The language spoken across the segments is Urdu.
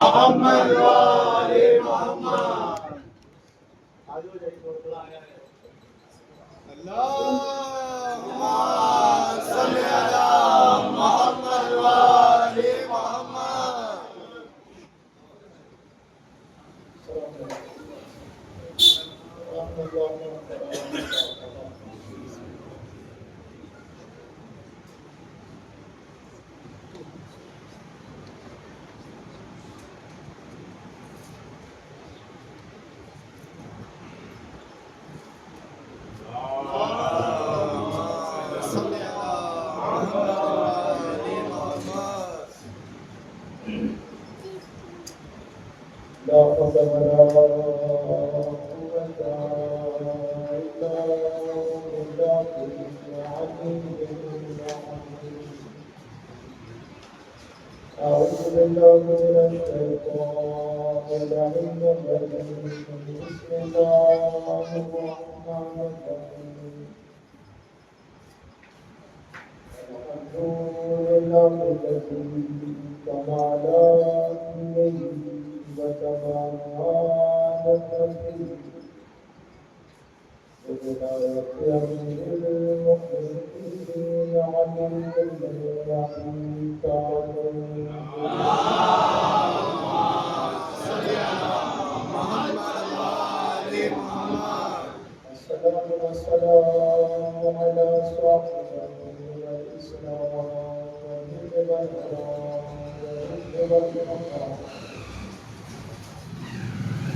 محمد وآل محمد. اللهم صل على محمد وآل محمد. لا حول ولا قوة إلا بالله العلي العظيم. أعوذ بالله من الشيطان اللعين الرجيم. بسم الله الرحمن الرحيم. الحمد لله الذي كما لا والسلام على صاحب الإسلام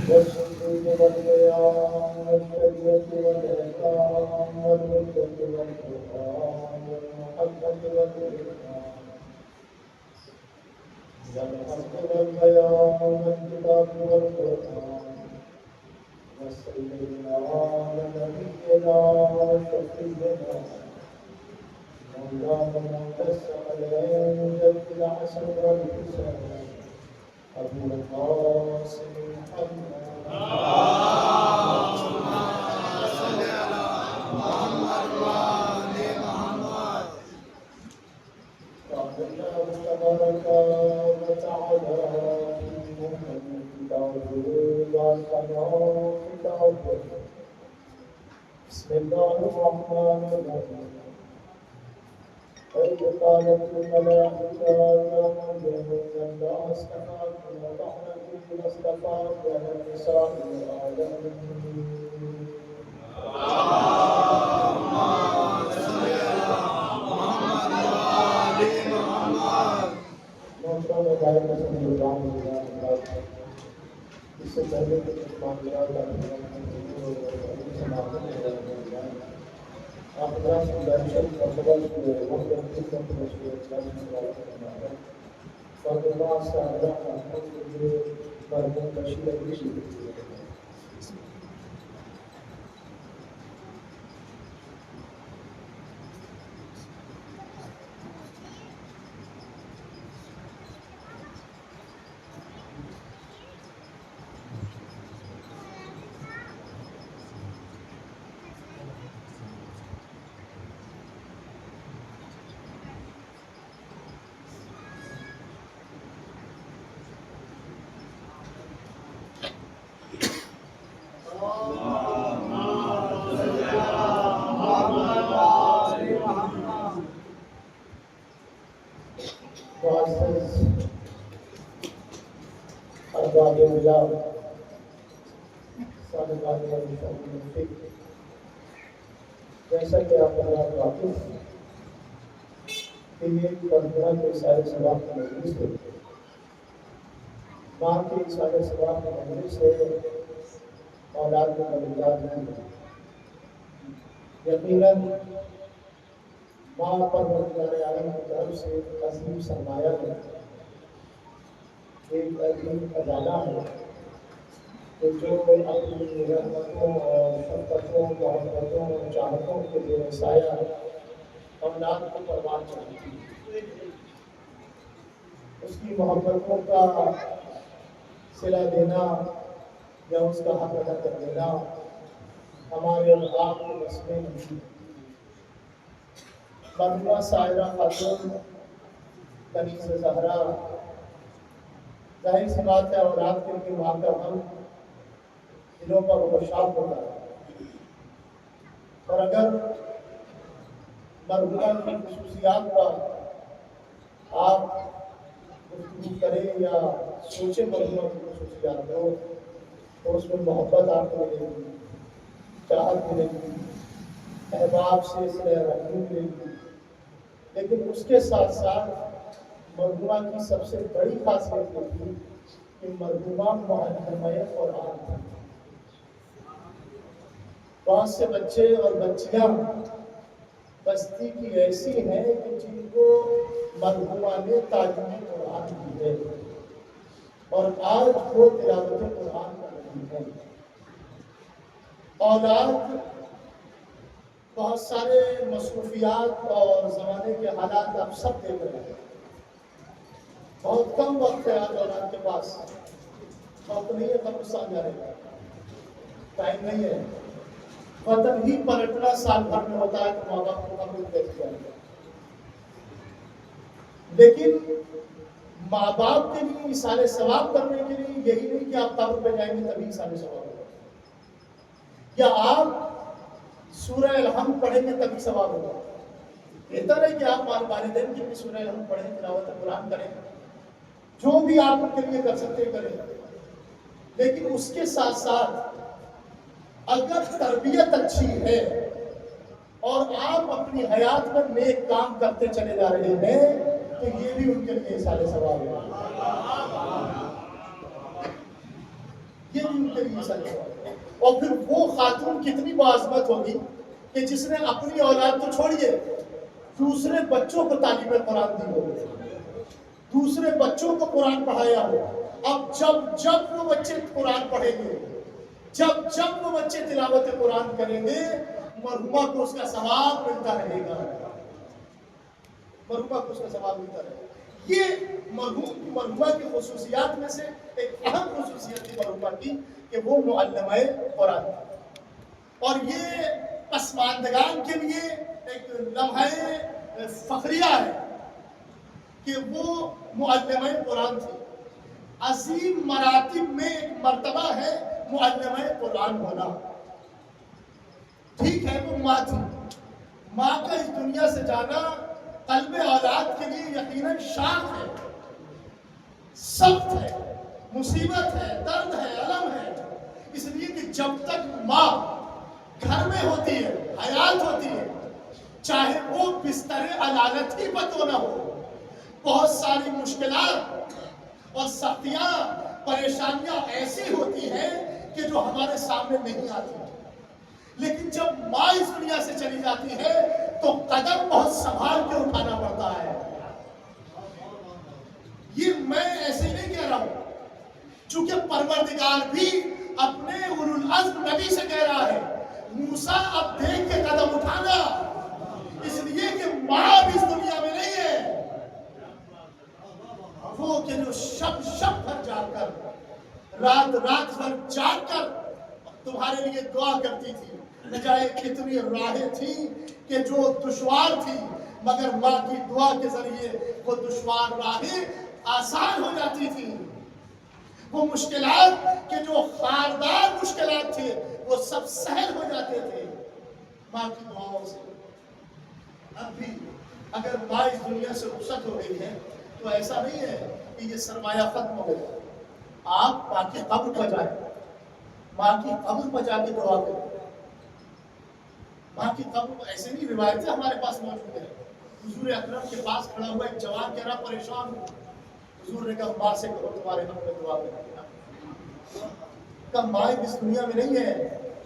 والصديق والبيان والشريعة والإحكام والملة والقرآن والمحبة والإحسان والحق والبيان والكتاب والقرآن وسيدنا ونبينا وشفيعنا مولانا منتصر عليه جد العسل والحسن أبو القاسم محمد. اللهم صل على محمد وآل محمد. قال الله تبارك وتعالى في محكم كتابه والقرآن كتابه. بسم الله الرحمن الرحيم. وإذ قالت الملائكة يا مريم إن الله اصطفاك وطهرك واصطفاك على نساء العالمين. اللهم صل على محمد وآل محمد. محترم بھائی صلی اللہ علیہ وسلم، اس سے پہلے کہ معاملات آپ حضرات کی دانشور اور سوال کے وقت خدمت رسول اللہ صلی اللہ علیہ وسلم اور اللہ سے اللہ کا حکم کے لیے مرحوم بشیر علیشی جیسا کہ آپ حضرات واقف کہ یہ پرمپرا کے سارے ثواب کی مجلس ہے. ماں کے سارے ثواب کی مجلس ہے. اولاد میں مددگار نہیں ہے. یقیناً ماں پروردگار عالم کی طرف سے ایک عظیم سرمایہ ہے، ایک عظیم خزانہ ہے کہ جو اپنی رحمتوں اور شفقتوں محبتوں اور چاہتوں کے لیے سایہ اولاد کو پروان چاہتی ہے. اس کی محبتوں کا صلہ دینا یا اس کا حق ادا کر دینا ہمارے اور آپ کے بس میں نہیں. مرحومہ سائرہ خاتون کنیز زہرا ظاہر سی بات ہے اولاد کے لیے وہاں کا غم دلوں پر گوشاب ہوتا ہے. اور اگر مرحومہ کی خصوصیات پر آپ گفتگو کریں یا سوچیں مرحومہ کی خصوصیات کو تو اس میں محبت آپ کو ملے گی، چاہت ملے گی، احباب سے صلہ رحمی ملے گی. لیکن اس کے ساتھ ساتھ مرحومہ کی سب سے بڑی خاصیت یہ تھی کہ مرحومہ محترمہ قرآن تھی. بہت سے بچے اور بچیاں بستی کی ایسی ہیں کہ جن کو مرحومہ نے تعلیم قرآن دی ہے اور آج وہ تلاوت قرآن کر رہی ہیں. اولاد بہت سارے مصروفیات اور زمانے کے حالات آپ سب دیکھ رہے ہیں. بہت کم وقت ہے آج اولاد کے پاس. وقت نہیں ہے قبرستان جانے کا، ٹائم نہیں ہے. وطن ہی پلٹنا سال بھر میں ہوتا ہے تو ماں باپ کو قبر دیکھ جائے گا. لیکن ماں باپ کے لیے اِیصال ثواب کرنے کے لیے یہی نہیں کہ آپ قبر پہ جائیں گے تبھی اِیصال ثواب ہوگا، یا آپ سورہ الحمد پڑھیں گے تبھی ثواب ہوگا. بہتر ہے کہ آپ والدین کے لیے سورہ الحمد پڑھیں، تلاوت قرآن کریں، جو بھی آپ ان کے لیے کر سکتے کریں. لیکن اس کے ساتھ ساتھ اگر تربیت اچھی ہے اور آپ اپنی حیات میں نیک کام کرتے چلے جا رہے ہیں تو یہ بھی ان کے لیے اِیصال ثواب ہے. یہ بھی ان کے لیے اِیصال ثواب ہے. اور پھر وہ خاتون کتنی باعظمت ہوگی کہ جس نے اپنی اولاد تو چھوڑیے، دوسرے بچوں کو تعلیم قرآن دی ہو، دوسرے بچوں کو قرآن پڑھایا ہو. اب جب وہ بچے قرآن پڑھیں گے، جب وہ بچے تلاوت قرآن کریں گے، مرحومہ کو اس کا ثواب ملتا رہے گا. مرحومہ کو اس کا ثواب ملتا رہے گا. یہ مرحومہ کی خصوصیات میں سے ایک اہم خصوصیت تھی مرحومہ کی کہ وہ معلمہ قرآن. اور یہ پسماندگان کے لیے ایک لمحہ فخریہ ہے کہ وہ معلمہ قرآن تھی. عظیم مراتب میں ایک مرتبہ ہے معلمہ قرآن ہونا. ٹھیک ہے وہ ماں تھی، ماں کا اس دنیا سے جانا قلب اولاد کے لیے یقیناً شاق ہے، سخت ہے، مصیبت ہے، درد ہے، الم ہے. اس لیے کہ جب تک ماں گھر میں ہوتی ہے، حیات ہوتی ہے، چاہے وہ بستر علالت ہی پر نہ ہو، بہت ساری مشکلات اور سختیاں پریشانیاں ایسی ہوتی ہیں کہ جو ہمارے سامنے نہیں آتی. لیکن جب ماں اس دنیا سے چلی جاتی ہے تو قدم بہت سنبھال کے اٹھانا پڑتا ہے. یہ میں ایسے ہی نہیں کہہ رہا ہوں، چونکہ پروردگار بھی اپنے اولو العزم نبی سے کہہ رہا ہے موسیٰ اب دیکھ کے قدم اٹھانا، اس لیے کہ ماں بھی اس دنیا میں نہیں ہے. وہ کہ جو شب بھر جاگ کر، رات بھر جاگ کر تمہارے لیے دعا کرتی تھی. نہ جائے کتنی راہیں تھیں کہ جو دشوار تھی، مگر ماں کی دعا کے ذریعے وہ دشوار راہیں آسان ہو جاتی تھی. وہ مشکلات کہ جو خاردار مشکلات تھے وہ سب سہل ہو جاتے تھے ماں کی دعاؤں سے. اب بھی اگر ماں اس دنیا سے رخصت ہو گئی ہے تو ایسا نہیں ہے کہ یہ سرمایہ ختم ہو گیا. آپ ماں کی قبر پر جائیں، ماں کی قبر پر جا کے دعا کریں. ماں کی قبر ایسے نہیں، روایتیں ہمارے پاس موجود ہیں. حضور اکرم کے پاس کھڑا ہوا ایک جوان کہہ رہا پریشان ہوں. حضور نے کہا ماں سے کہو تمہارے حق میں دعا کریں. کہا ماں اس دنیا میں نہیں ہے،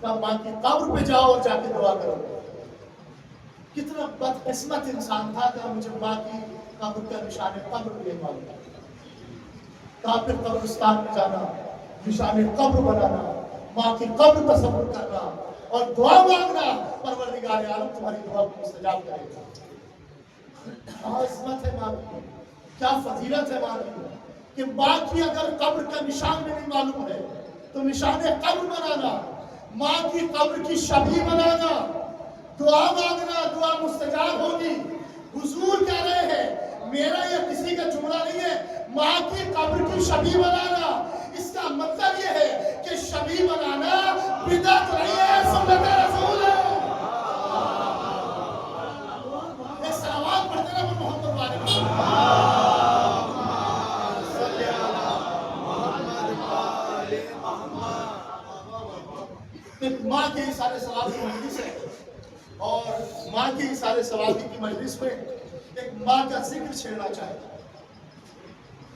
کہا ماں کی قبر پہ جاؤ اور جا کے دعا کرو. کتنا بدقسمت انسان تھا کہ مجھے ماں کی قبر کا نشان قبر نہیں معلوم. کافر قبرستان میں جانا، نشان قبر بنانا، ماں کی قبر تصور کرنا اور دعا مانگنا، پروردگار عالم تمہاری دعا کو مستجاب کرے گا. کیا عظمت ہے ماں کی، کیا فضیلت ہے ماں کی کہ ماں کی اگر قبر کا نشان نہیں معلوم ہے تو نشان قبر بنانا، ماں کی قبر کی شبیہ بنانا، دعا مانگنا، دعا مستجاب ہوگی. حضور کہہ رہے ہیں میرا یا کسی کا جملہ نہیں ہے. ماں کی قبر کی شبیہ بنانا، اس کا مطلب یہ ہے کہ شبیہ بنانا بدعت نہیں ہے، سنت رسول ہے. ایک سلوات پڑھتے نا محمد والے. ماں کے سارے سوال کی مجلس ہے، اور ماں کی سارے سوال کی مجلس میں ایک ماں کا ذکر چھیڑنا چاہتا ہوں.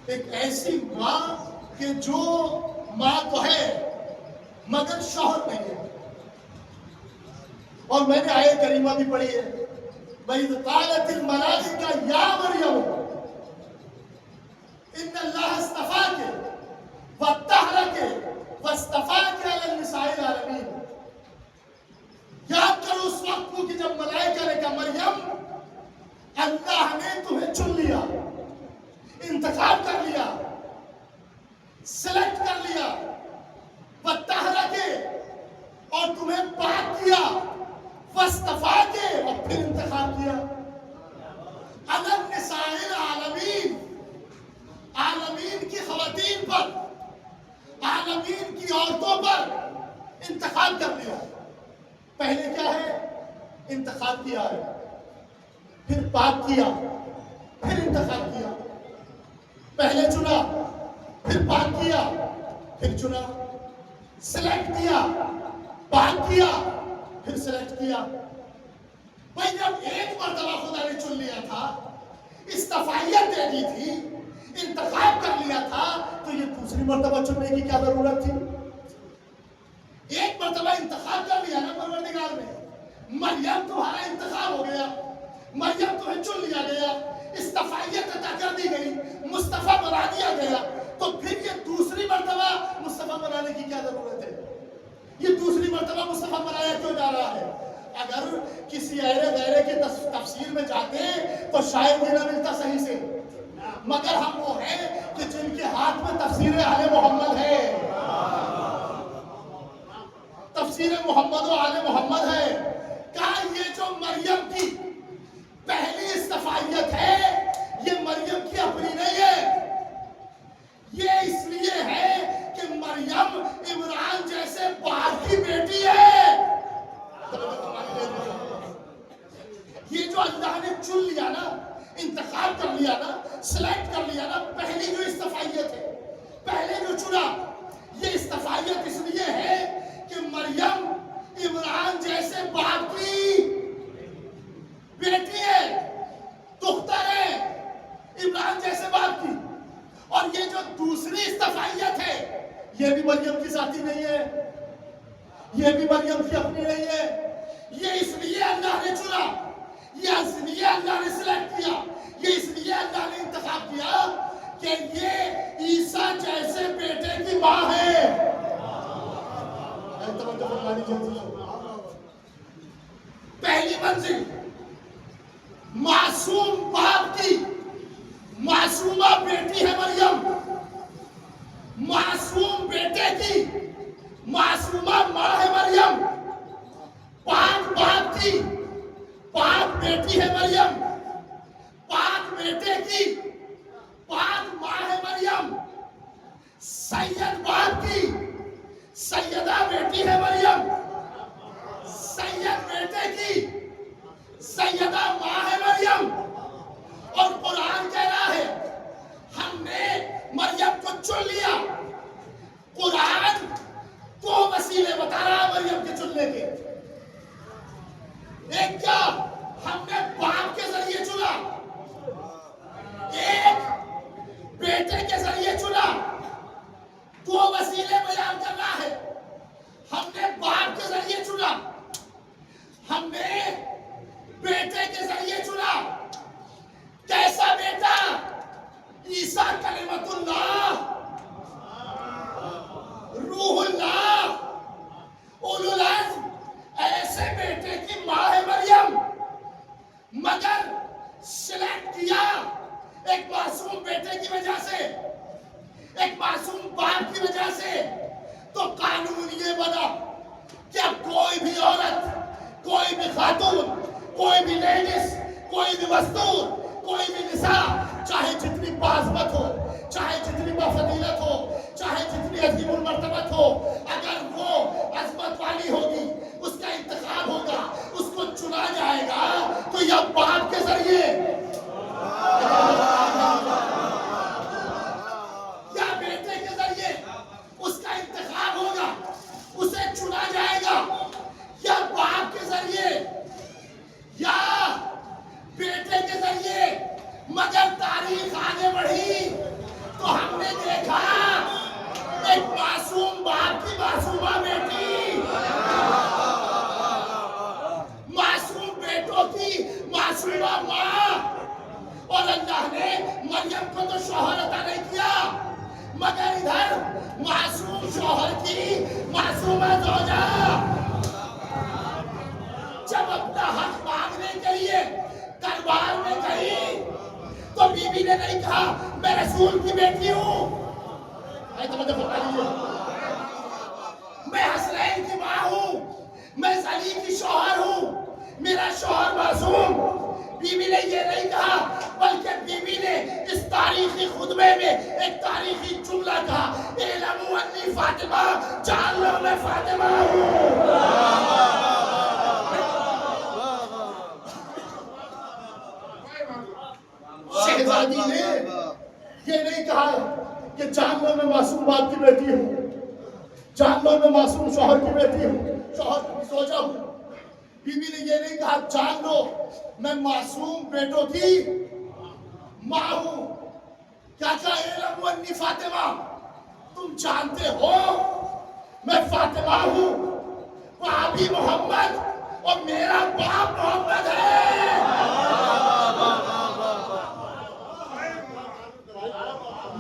ایک ایسی ماں کہ جو ماں تو ہے مگر شوہر نہیں ہے. اور میں نے آیت کریمہ بھی پڑھی ہے، وَإِذْ قَالَتِ الْمَلَائِكَةُ يَا مَرْيَمُ إِنَّ اللَّهَ اصْطَفَاكِ وَطَّهَّرَكِ وَاصْطَفَاكِ عَلَى النِّسَاءِ الْعَالَمِينَ. یاد کرو اس وقت کو کہ جب ملائکہ نے کہا مریم اللہ نے تمہیں چن لیا، انتخاب کر لیا، سلیکٹ کر لیا، وَطَّهَّرَكِ اور تمہیں پاک کیا، وَاصْطَفَاكِ اور پھر انتخاب کیا، عَلَى النِّسَاءِ الْعَالَمِينَ عالمین کی خواتین پر، عالمین کی عورتوں پر انتخاب کر لیا. پہلے کیا ہے؟ انتخاب کیا ہے، پھر پاک کیا، پھر انتخاب کیا. پہلے چنا، پھر پاک کیا، پھر چنا. سلیکٹ کیا، پاک کیا، پھر سلیکٹ کیا. بھائی جب ایک مرتبہ خدا نے چن لیا تھا، استفائیت دے دی تھی، انتخاب کر لیا تھا، تو یہ دوسری مرتبہ چننے کی کیا ضرورت تھی؟ ایک مرتبہ انتخاب کر لیا نا پروردگار نے. مریم تمہارا انتخاب ہو گیا، مریم تمہیں چن لیا گیا، استفائیت عطا کر دی گئی، مصطفیٰ بنا دیا گیا، تو پھر یہ دوسری مرتبہ مصطفیٰ بنانے کی کیا ضرورت ہے؟ یہ دوسری مرتبہ مصطفیٰ بنایا کیوں جا رہا ہے؟ اگر کسی ایرے غیرے کے تفسیر میں جاتے تو شاید یہ نہ ملتا صحیح سے، مگر ہم وہ ہیں کہ جن کے ہاتھ میں تفسیر آل محمد ہے، تفسیر محمد و آل محمد ہے. کہا یہ جو مریم کی پہلی استفائیت ہے، یہ مریم کی اپنی نہیں ہے، یہ اس لیے ہے کہ مریم عمران جیسے باپ کی بیٹی ہے. یہ جو اللہ نے چن لیا نا، انتخاب کر لیا نا، سلیکٹ کر لیا نا، پہلی جو استفائیت ہے، پہلے جو چنا، یہ استفائیت اس لیے ہے کہ مریم عمران جیسے باپ کی بیٹی ہے، دختر ہے، عمران جیسے باپ کی. اور یہ جو دوسری استفائیت ہے، یہ بھی مریم کی ذاتی نہیں ہے، یہ بھی مریم کی اپنی نہیں ہے. یہ اس لیے اللہ نے چنا، یہ اس لیے اللہ نے سلیکٹ کیا، یہ اس لیے اللہ نے انتخاب کیا کہ یہ عیسیٰ جیسے بیٹے کی ماں ہے. پہلی منزل معصوم باپ کی معصومہ بیٹی ہے مریم، معصوم بیٹے کی معصومہ ماں ہے مریم، پاک باپ کی پاک بیٹی ہے مریم، پاک بیٹے کی پاک ماں ہے مریم، سید باپ کی سیدہ بیٹی ہے مریم، سید بیٹے کی سیدہ ماں ہے مریم. اور قرآن کہہ رہا ہے ہم نے مریم کو چن لیا. قرآن دو وسیلے بتا رہا ہے مریم کے چننے کے. ایک کیا؟ ہم نے باپ کے ذریعے چنا، ایک بیٹے کے ذریعے چنا. دو وسیلے بیان کر رہا ہے. ہم نے باپ کے ذریعے چنا، ہم نے بیٹے کے ذریعے چنا. کیسا بیٹا؟ عیسیٰ کلمت اللہ، روح اللہ، اولو العزم. ایسے بیٹے کی ماں ہے مریم، مگر سلیکٹ کیا ایک معصوم بیٹے کی وجہ سے، ایک معصوم باپ کی وجہ سے. تو قانون یہ بنا کہ اب کوئی بھی عورت، کوئی بھی خاتون، کوئی بھی لیڈیز، کوئی بھی مزدور، کوئی بھی نساء کو اگر وہ عظمت والی ہوگی، اس کا انتخاب ہوگا، اس کو چنا جائے گا تو یا باپ کے ذریعے یا بیٹے کے ذریعے اس کا انتخاب ہوگا، اسے چنا جائے گا، یا باپ کے ذریعے یا بیٹے کے ذریعے۔ مگر تاریخ آگے بڑھی تو ہم نے دیکھا ایک معصوم باپ کی معصومہ بیٹی، معصوم بیٹوں کی معصومہ ماں، اور اللہ نے مریم کو تو شوہر عطا نہیں کیا، مگر ادھر معصوم شوہر کی معصومہ زوجہ جب اپنا حق مانگنے کے لیے دربار میں گئی تو بی بی نے نہیں کہا میں رسول کی بیٹی ہوں، میں حسنین کی ماں ہوں، میں علی کی شوہر ہوں، میرا شوہر معصوم۔ بی بی نے یہ نہیں کہا، بلکہ بی بی نے اس تاریخی خطبے میں ایک تاریخی جملہ کہا، اعلموا انی فاطمہ، جان لو میں فاطمہ ہوں۔ شہزادی نے یہ نہیں کہا کہ جان لو میں معصوم باپ کی بیٹی ہوں، جان لو میں معصوم شوہر کی بیٹی ہوں، شوہر کی زوجہ ہوں۔ بی بی نے یہ نہیں کہا جان لو میں معصوم بیٹوں کی ماں ہوں، کیا کہا اعلموا انی فاطمہ، تم جانتے ہو میں فاطمہ ہوں، بابی محمد اور میرا باپ محمد ہے۔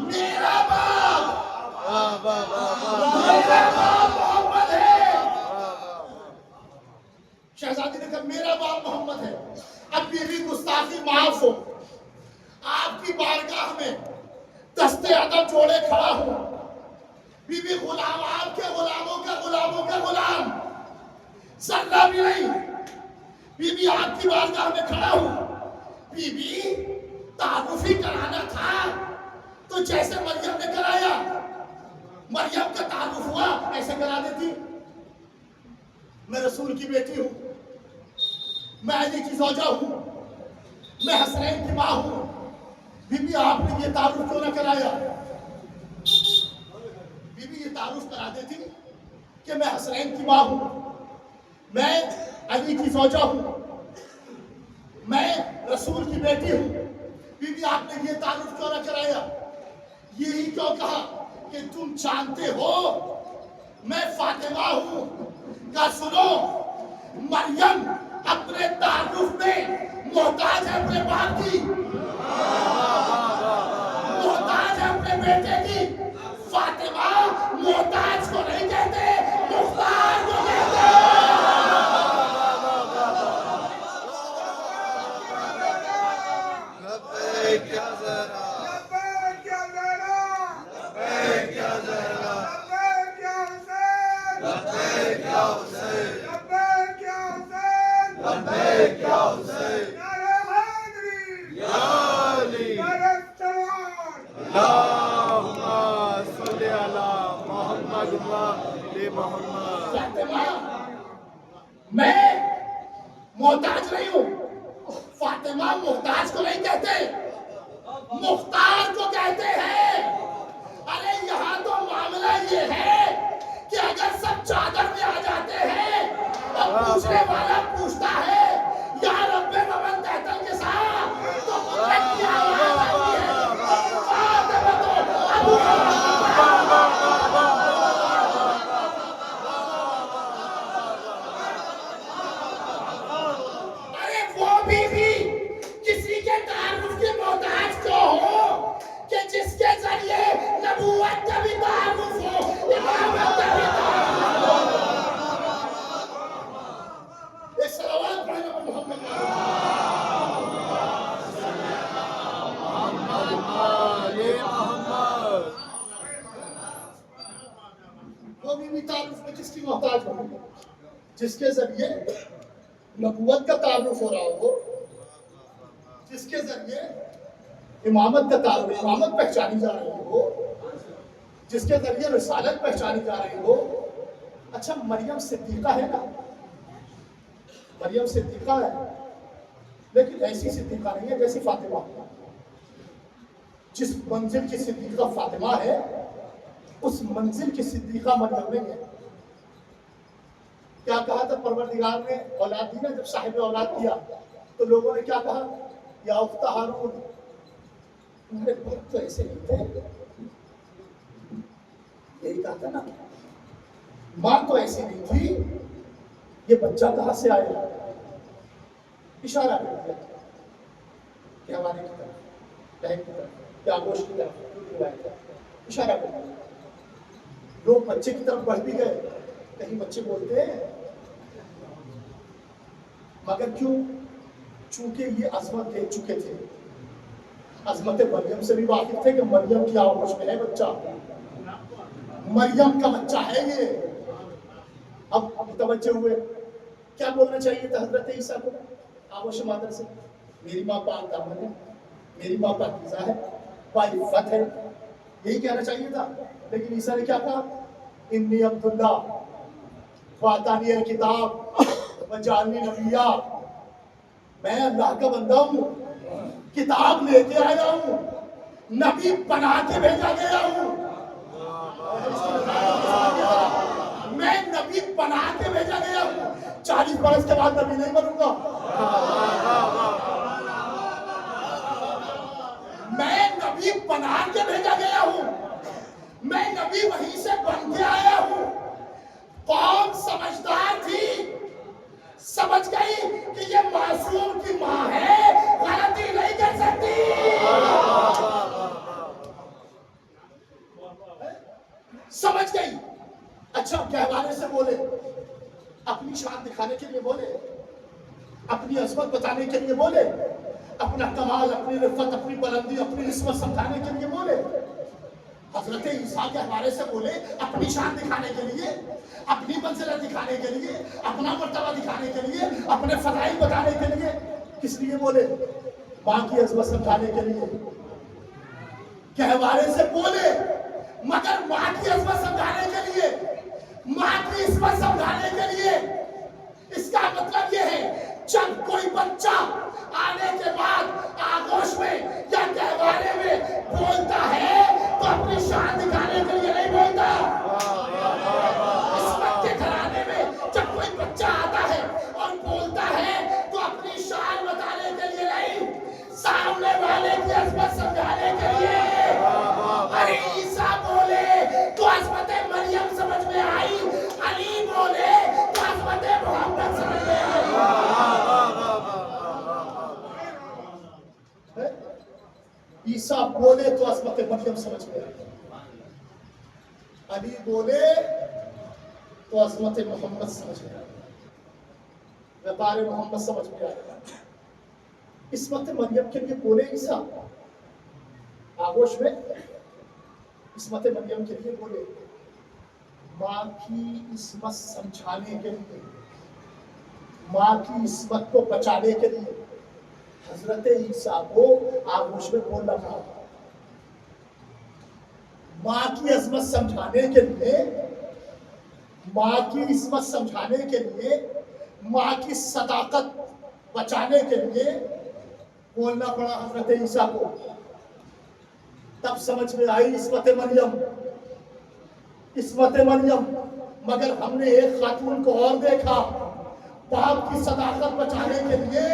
میرا باپ محمد ہے۔ شہزادی نے کہا میرا باپ محمد ہے۔ اب بیوی گستاخی معاف ہو، آپ کی بارگاہ میں دستے ادب جوڑے کھڑا ہوں، بی بی غلام، آپ کے غلاموں کا غلاموں کا غلام، ذرہ بھی نہیں، بی بی آپ کی بارگاہ میں کھڑا ہوں۔ بی بی تعارف ہی کرانا تھا تو جیسے مریم نے کرایا، مریم کا تعارف ہوا ایسے کرا دیتی، میں رسول کی بیٹی ہوں، میں علی کی زوجہ ہوں، میں حسنین کی ماں ہوں۔ بی بی آپ نے یہ تعارف کیوں نہ کرایا؟ بی بی یہ تعارف کرا دیتی کہ میں حسنین کی ماں ہوں، میں علی کی زوجہ ہوں، میں رسول کی بیٹی ہوں۔ بی بی آپ نے یہ تعارف کیوں نہ کرایا؟ یہی کیوں کہا کہ تم جانتے ہو میں فاطمہ ہوں؟ کہا سنو، مریم اپنے تعارف میں محتاج ہے اپنے باپ کی، محتاج ہے اپنے بیٹے کی۔ فاطمہ محتاج کو نہیں کہتے، مختار کو کہتے ہیں۔ میں محتاج نہیں ہوں، فاطمہ محتاج کو نہیں کہتے، مختار کو کہتے ہیں۔ ارے یہاں تو معاملہ یہ ہے کہ اگر سب چادر میں آ جاتے ہیں اور پوچھنے والا پوچھتا ہے یا رب ومن تحت النساء، تو قدرت کی آواز آتی ہے، فاطمہ تو ابو کسی کے تعارف کے محتاج کیوں ہو کہ جس کے ذریعے نبوت کا بھی تعارف ہو، امامت کا بھی تعارف ہو۔ ایک صلوات پڑھیں گے محمد وہ بھی تعارف میں کس کی محتاج ہو؟ جس کے ذریعے نبوت کا تعارف ہو رہا ہو، جس کے ذریعے امامت کا تعارف، امامت پہچانی جا رہی ہو، جس کے ذریعے رسالت پہچانی جا رہی ہو. اچھا مریم صدیقہ ہے نا، مریم صدیقہ ہے، لیکن ایسی صدیقہ نہیں ہے جیسی فاطمہ. جس منزل کی صدیقہ فاطمہ ہے اس منزل کی صدیقہ مریم نہیں ہے. کیا کہا تھا پروردگار نے اولاد دی نا، جب صاحب اولاد کیا تو لوگوں نے کیا کہا، یا اخت ہارون. تمہارے باپ تو ایسے نہیں تھے، یہی کہا تھا نا، ماں تو ایسی نہیں تھی، یہ بچہ کہاں سے آیا. اشارہ کر دیا کہ ہمارے کی طرف، بہن کی طرف، کیا گوشت کی طرف اشارہ کر دیا. لوگ بچے کی طرف بڑھ بھی گئے، کہیں بچے بولتے ہیں، مگر کیوں؟ چونکہ یہ عظمت دیکھ چکے تھے، عظمت مریم سے بھی واقف تھے کہ مریم کی آغوش میں ہے بچہ، مریم کا بچہ ہے یہ. اب متوجہ ہوئے، کیا بولنا چاہیے تھا حضرت عیسیٰ کو آغوش مادر سے؟ میری ماں پاک دامن ہے، میری ماں پاکیزہ ہے، باعفت ہے، یہی کہنا چاہیے تھا. لیکن عیسیٰ نے کیا کہا، انی عبداللہ وآتانی الکتاب وجعلنی نبیّا، میں اللہ کا بندہ ہوں، کتاب لے کے آیا ہوں، نبی بنا کے بھیجا گیا ہوں. میں نبی بنا کے بھیجا گیا ہوں، 40 برس کے بعد نبی نہیں بنوں گا. میں نبی بنا کے بھیجا گیا ہوں، میں نبی وہیں سے بن کے آیا ہوں. قوم سمجھدار تھی، سمجھ گئی کہ یہ معصوم کی ماں ہے، غلطی نہیں کر سکتی. سمجھ گئی. اچھا کہوانے سے بولے، اپنی شان دکھانے کے لیے بولے، اپنی عظمت بتانے کے لیے بولے، اپنا کمال، اپنی رفت، اپنی بلندی، اپنی عصمت سمجھانے کے لیے بولے. حضرت عیسیٰ کے حوالے سے بولے اپنی شان دکھانے کے لیے، اپنی منزلت دکھانے کے لیے، اپنا مرتبہ دکھانے کے لیے، اپنے فضائل بتانے کے لیے. کس لیے بولے؟ ماں کی عظمت سمجھانے کے لیے. کہوارے سے بولے مگر ماں کی عظمت سمجھانے کے لیے، ماں کی عظمت سمجھانے کے لیے. اس کا مطلب یہ ہے جب کوئی بچہ آنے کے بعد آغوش میں یا کہوارے میں بولتا ہے تو اپنی شان دکھانے کے لیے نہیں بولتا. عصمت کے گھرانے میں جب کوئی بچہ آتا ہے اور بولتا ہے تو اپنی شان بتانے کے لیے نہیں، سامنے والے کی عظمت سمجھانے کے لیے. ارے عیسیٰ بولے تو عظمت مریم سمجھ میں آئی، علی بولے تو عظمت محمد سمجھ میں آئی. عیسیٰ بولے تو عظمت مریم سمجھ میں آئی، علی بولے تو عظمت محمد سمجھ میں آئی، وقار محمد سمجھ میں آئی. عصمت مریم کے لیے بولے عیسیٰ آغوش میں، عصمت مریم کے لیے بولے، ماں کی عصمت سمجھانے کے لیے، ماں کی عصمت کو بچانے کے لیے حضرت عیسیٰ کو آغوش میں بولنا پڑا. ماں کی عظمت سمجھانے کے لیے، ماں کی عصمت سمجھانے کے لیے، ماں کی صداقت بچانے کے لیے بولنا پڑا حضرت عیسیٰ کو. تب سمجھ میں آئی عصمت مریم، عصمت مریم. مگر ہم نے ایک خاتون کو اور دیکھا، باپ کی صداقت بچانے کے لیے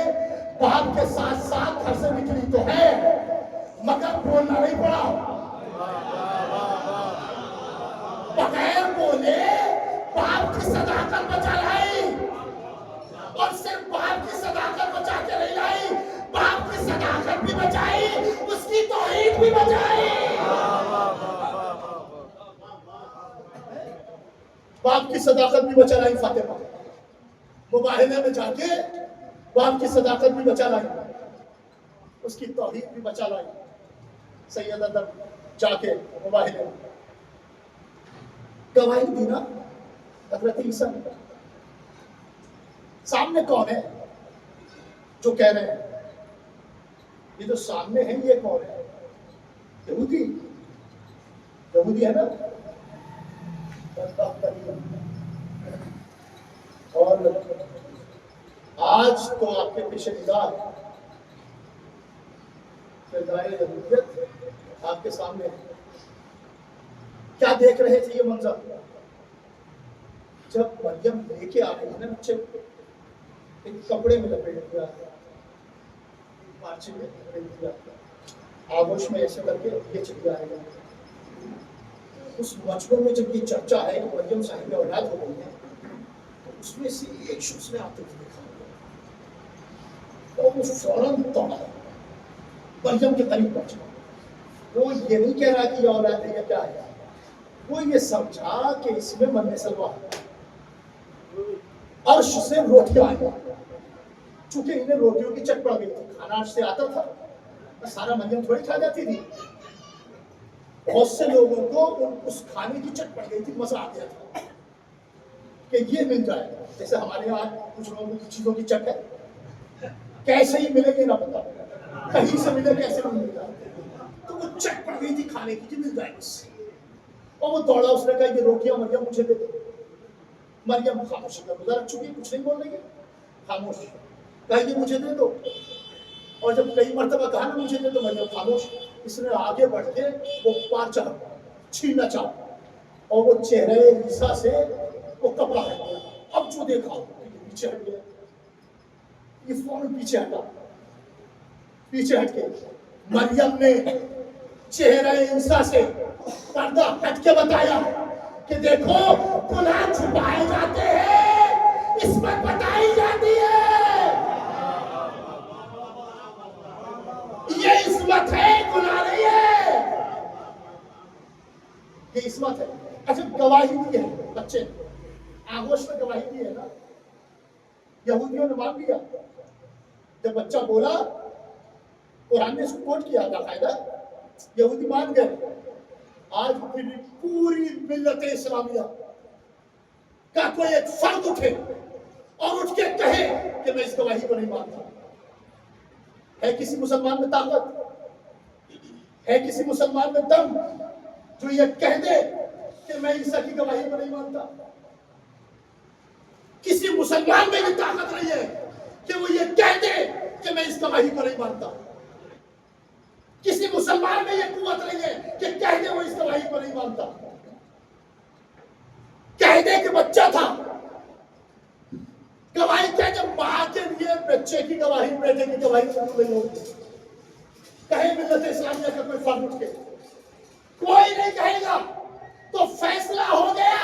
باپ کے ساتھ ساتھ گھر سے نکلی تو ہے مگر بولنا نہیں پڑا. بغیر بولے باپ کی صداقت بچا لائی، اور صرف باپ کی صداقت بچا کے نہیں لائی، باپ کی صداقت بھی بچائی، اس کی توحید بھی بچائی. باپ کی صداقت بھی بچا لائی فاطمہ، مباہلے میں جا کے باپ کی صداقت بھی بچا لائی، اس کی توحید بھی بچا لائی. سیدہ در جا کے مباہلے میں گواہی دی نا حضرت عیسیٰ. سامنے کون ہے جو کہہ رہے ہیں؟ یہ جو سامنے ہے یہ کون ہے؟ یہودی. یہودی ہے نا، اور آج تو آپ کے پیش نگاہ کردار یہودیت آپ کے سامنے کیا دیکھ رہے تھے؟ یہ منظر جب مریم لے کے آ گئی نا بچے کو، ایک کپڑے میں لپیٹ دیا، پارچے میں لپیٹ دیا، آگوش میں ایسے کر کے یہ چل جائے گا۔ اس بچپن میں جب یہ چرچا ہے کہ مریم صاحب اولاد ہو گئی ہے، تو اس میں سے ایک شخص نے آتے ہوئے دیکھا اور وہ فوراً دوڑا مریم کے قریب پہنچا۔ وہ یہ نہیں کہہ رہا کہ یہ اولاد ہے یا کیا ہے، وہ یہ سمجھا کہ اس میں من سلوا ہے۔ عرش سے روٹیاں آئی، چونکہ انہیں روٹیوں کی چٹ پڑ گئی تھی، کھانا عرش سے آتا تھا، سارا مریم تھوڑی کھا جاتی تھی، بہت سے لوگوں کو اس کھانے کی چٹ پڑ گئی تھی، مزہ آ گیا تھا کہ یہ مل جائے گا۔ جیسے ہمارے یہاں کچھ لوگوں کو کچھ چیزوں کی چٹ ہے، کیسے ہی ملے گی نہ پتا، کہیں سے ملے کیسے نہیں ملتا، تو وہ چٹ پڑ گئی تھی کھانے کی، مل جائے بس۔ اور وہ دوڑا، اس نے کہا یہ روٹیاں مریم مجھے دے دو۔ مریم خاموشی کا گزار رکھ چکی، کچھ نہیں بول رہی ہے، خاموش، کہا یہ مجھے دے دو۔ اور جب کئی مرتبہ کہا نا مجھے دے دو، مریم خاموش۔ اس نے آگے بڑھ کے وہ پارچہ چھیننا چاہا اور وہ چہرے عیسیٰ سے وہ کپڑا ہٹ گیا۔ اب جو دیکھا پیچھے ہٹ گیا، یہ فوراً پیچھے ہٹا، پیچھے ہٹ کے مریم نے چہرے عیسیٰ سے پردہ ہٹ کے بتایا کہ دیکھو گناہ چھپائے جاتے ہیں، عصمت بتائی جاتی ہے، یہ عصمت ہے، گناہ نہیں ہے، یہ عصمت ہے۔ اچھا گواہی دی ہے بچے نے، آغوش میں گواہی دی ہے نا، یہودیوں نے مان لیا۔ جب بچہ بولا، قرآن نے اس کو کوٹ کیا باقاعدہ، یہودی مان گئے۔ آج پھر پوری ملت اسلامیہ کا کوئی ایک فرد اٹھے اور اٹھ کے کہے کہ میں اس گواہی کو نہیں مانتا۔ ہے کسی مسلمان میں طاقت، ہے کسی مسلمان میں دم جو یہ کہہ دے کہ میں عیسیٰ کی گواہی کو نہیں مانتا؟ کسی مسلمان میں یہ طاقت نہیں ہے کہ وہ یہ کہہ دے کہ میں اس گواہی کو نہیں مانتا۔ کسی مسلمان میں یہ قوت نہیں ہے کہ کہہ دے وہ اس گواہی کو نہیں مانتا۔ کہہ دے کہ بچہ تھا، گواہی کہہ دے ماں کے لیے بچے کی گواہی، بیٹے کی گواہی نہیں ہوگی۔ کہے ملت اسلامیہ کا کوئی فرد اٹھ کے، کوئی نہیں کہے گا۔ تو فیصلہ ہو گیا،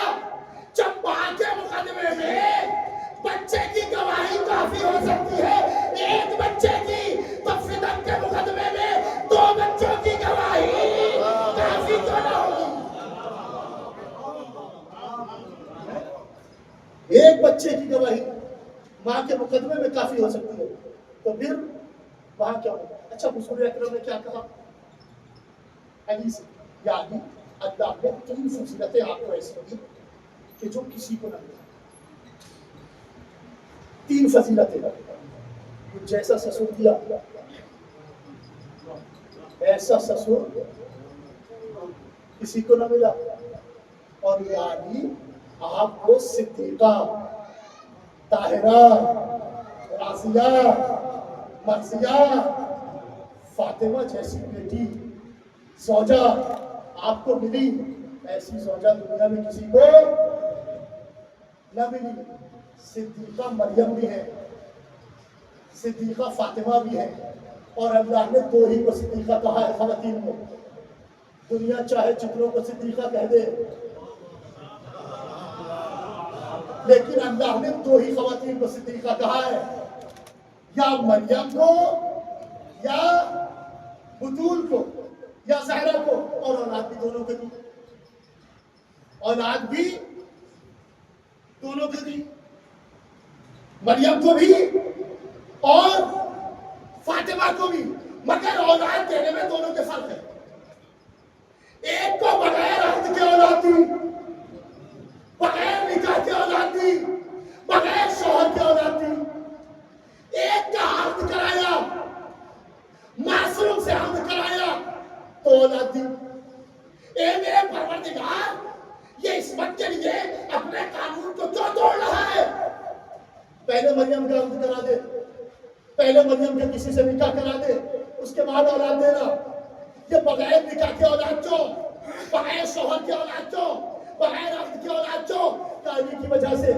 جب ماں کے مقدمے میں بچے کی گواہی کافی ہو سکتی ہے ایک بچے کی، تو فدق کے مقدمے میں 2 بچوں کی گواہی کافی کیوں نہ ہوگی؟ ایک بچے کی گواہی ماں کے مقدمے میں کافی ہو سکتی ہے، تو پھر وہاں کیا ہوگا؟ اچھا حضور اکرم نے کیا کہا حدیث، یعنی اللہ نے 3 فضیلتیں آپ کو ایسی دی کہ جو کسی کو نہ ملے۔ 3 فضیلتیں، جیسا سسر دیا ایسا سسر کسی کو نہ ملا، اور یعنی آپ کو صدیقہ، طاہرہ، راضیہ، مرضیہ، فاطمہ جیسی بیٹی زوجہ آپ کو ملی، ایسی زوجہ دنیا میں کسی کو نہ ملی۔ صدیقہ مریم بھی ہے، صدیقہ فاطمہ بھی ہے، اور اللہ نے 2 ہی کو صدیقہ کہا ہے خواتین کو۔ دنیا چاہے جتنوں کو صدیقہ کہہ دے، لیکن اللہ نے 2 ہی خواتین کو صدیقہ کہا ہے، یا مریم کو، یا بطول کو، یا زہرا کو، اور اولاد بھی دونوں کو دی، اولاد بھی دونوں کو دی، مریم کو بھی اور فاطمہ کو بھی، مگر اولاد دینے میں دونوں کے فرق ہے۔ ایک کو بغیر عہد کے اولاد دی، بغیر نکاح کے اولاد دی، بغیر شوہر کے اولاد دی۔ ایک کا عہد کرایا، معصوم سے عہد کرایا تو اولاد دی۔ اے میرے عصمت کے لیے اپنے قانون کو کیوں توڑ رہا ہے؟ پہلے مریم کا عقد کرا دے، پہلے مریم کے کسی سے نکاح کرا دے، اس کے بعد اولاد دینا۔ یہ بغیر نکاح کے اولاد چو، بغیر شوہر کے اولاد چو، بغیر عقد کے اولاد چو، علی کی وجہ سے۔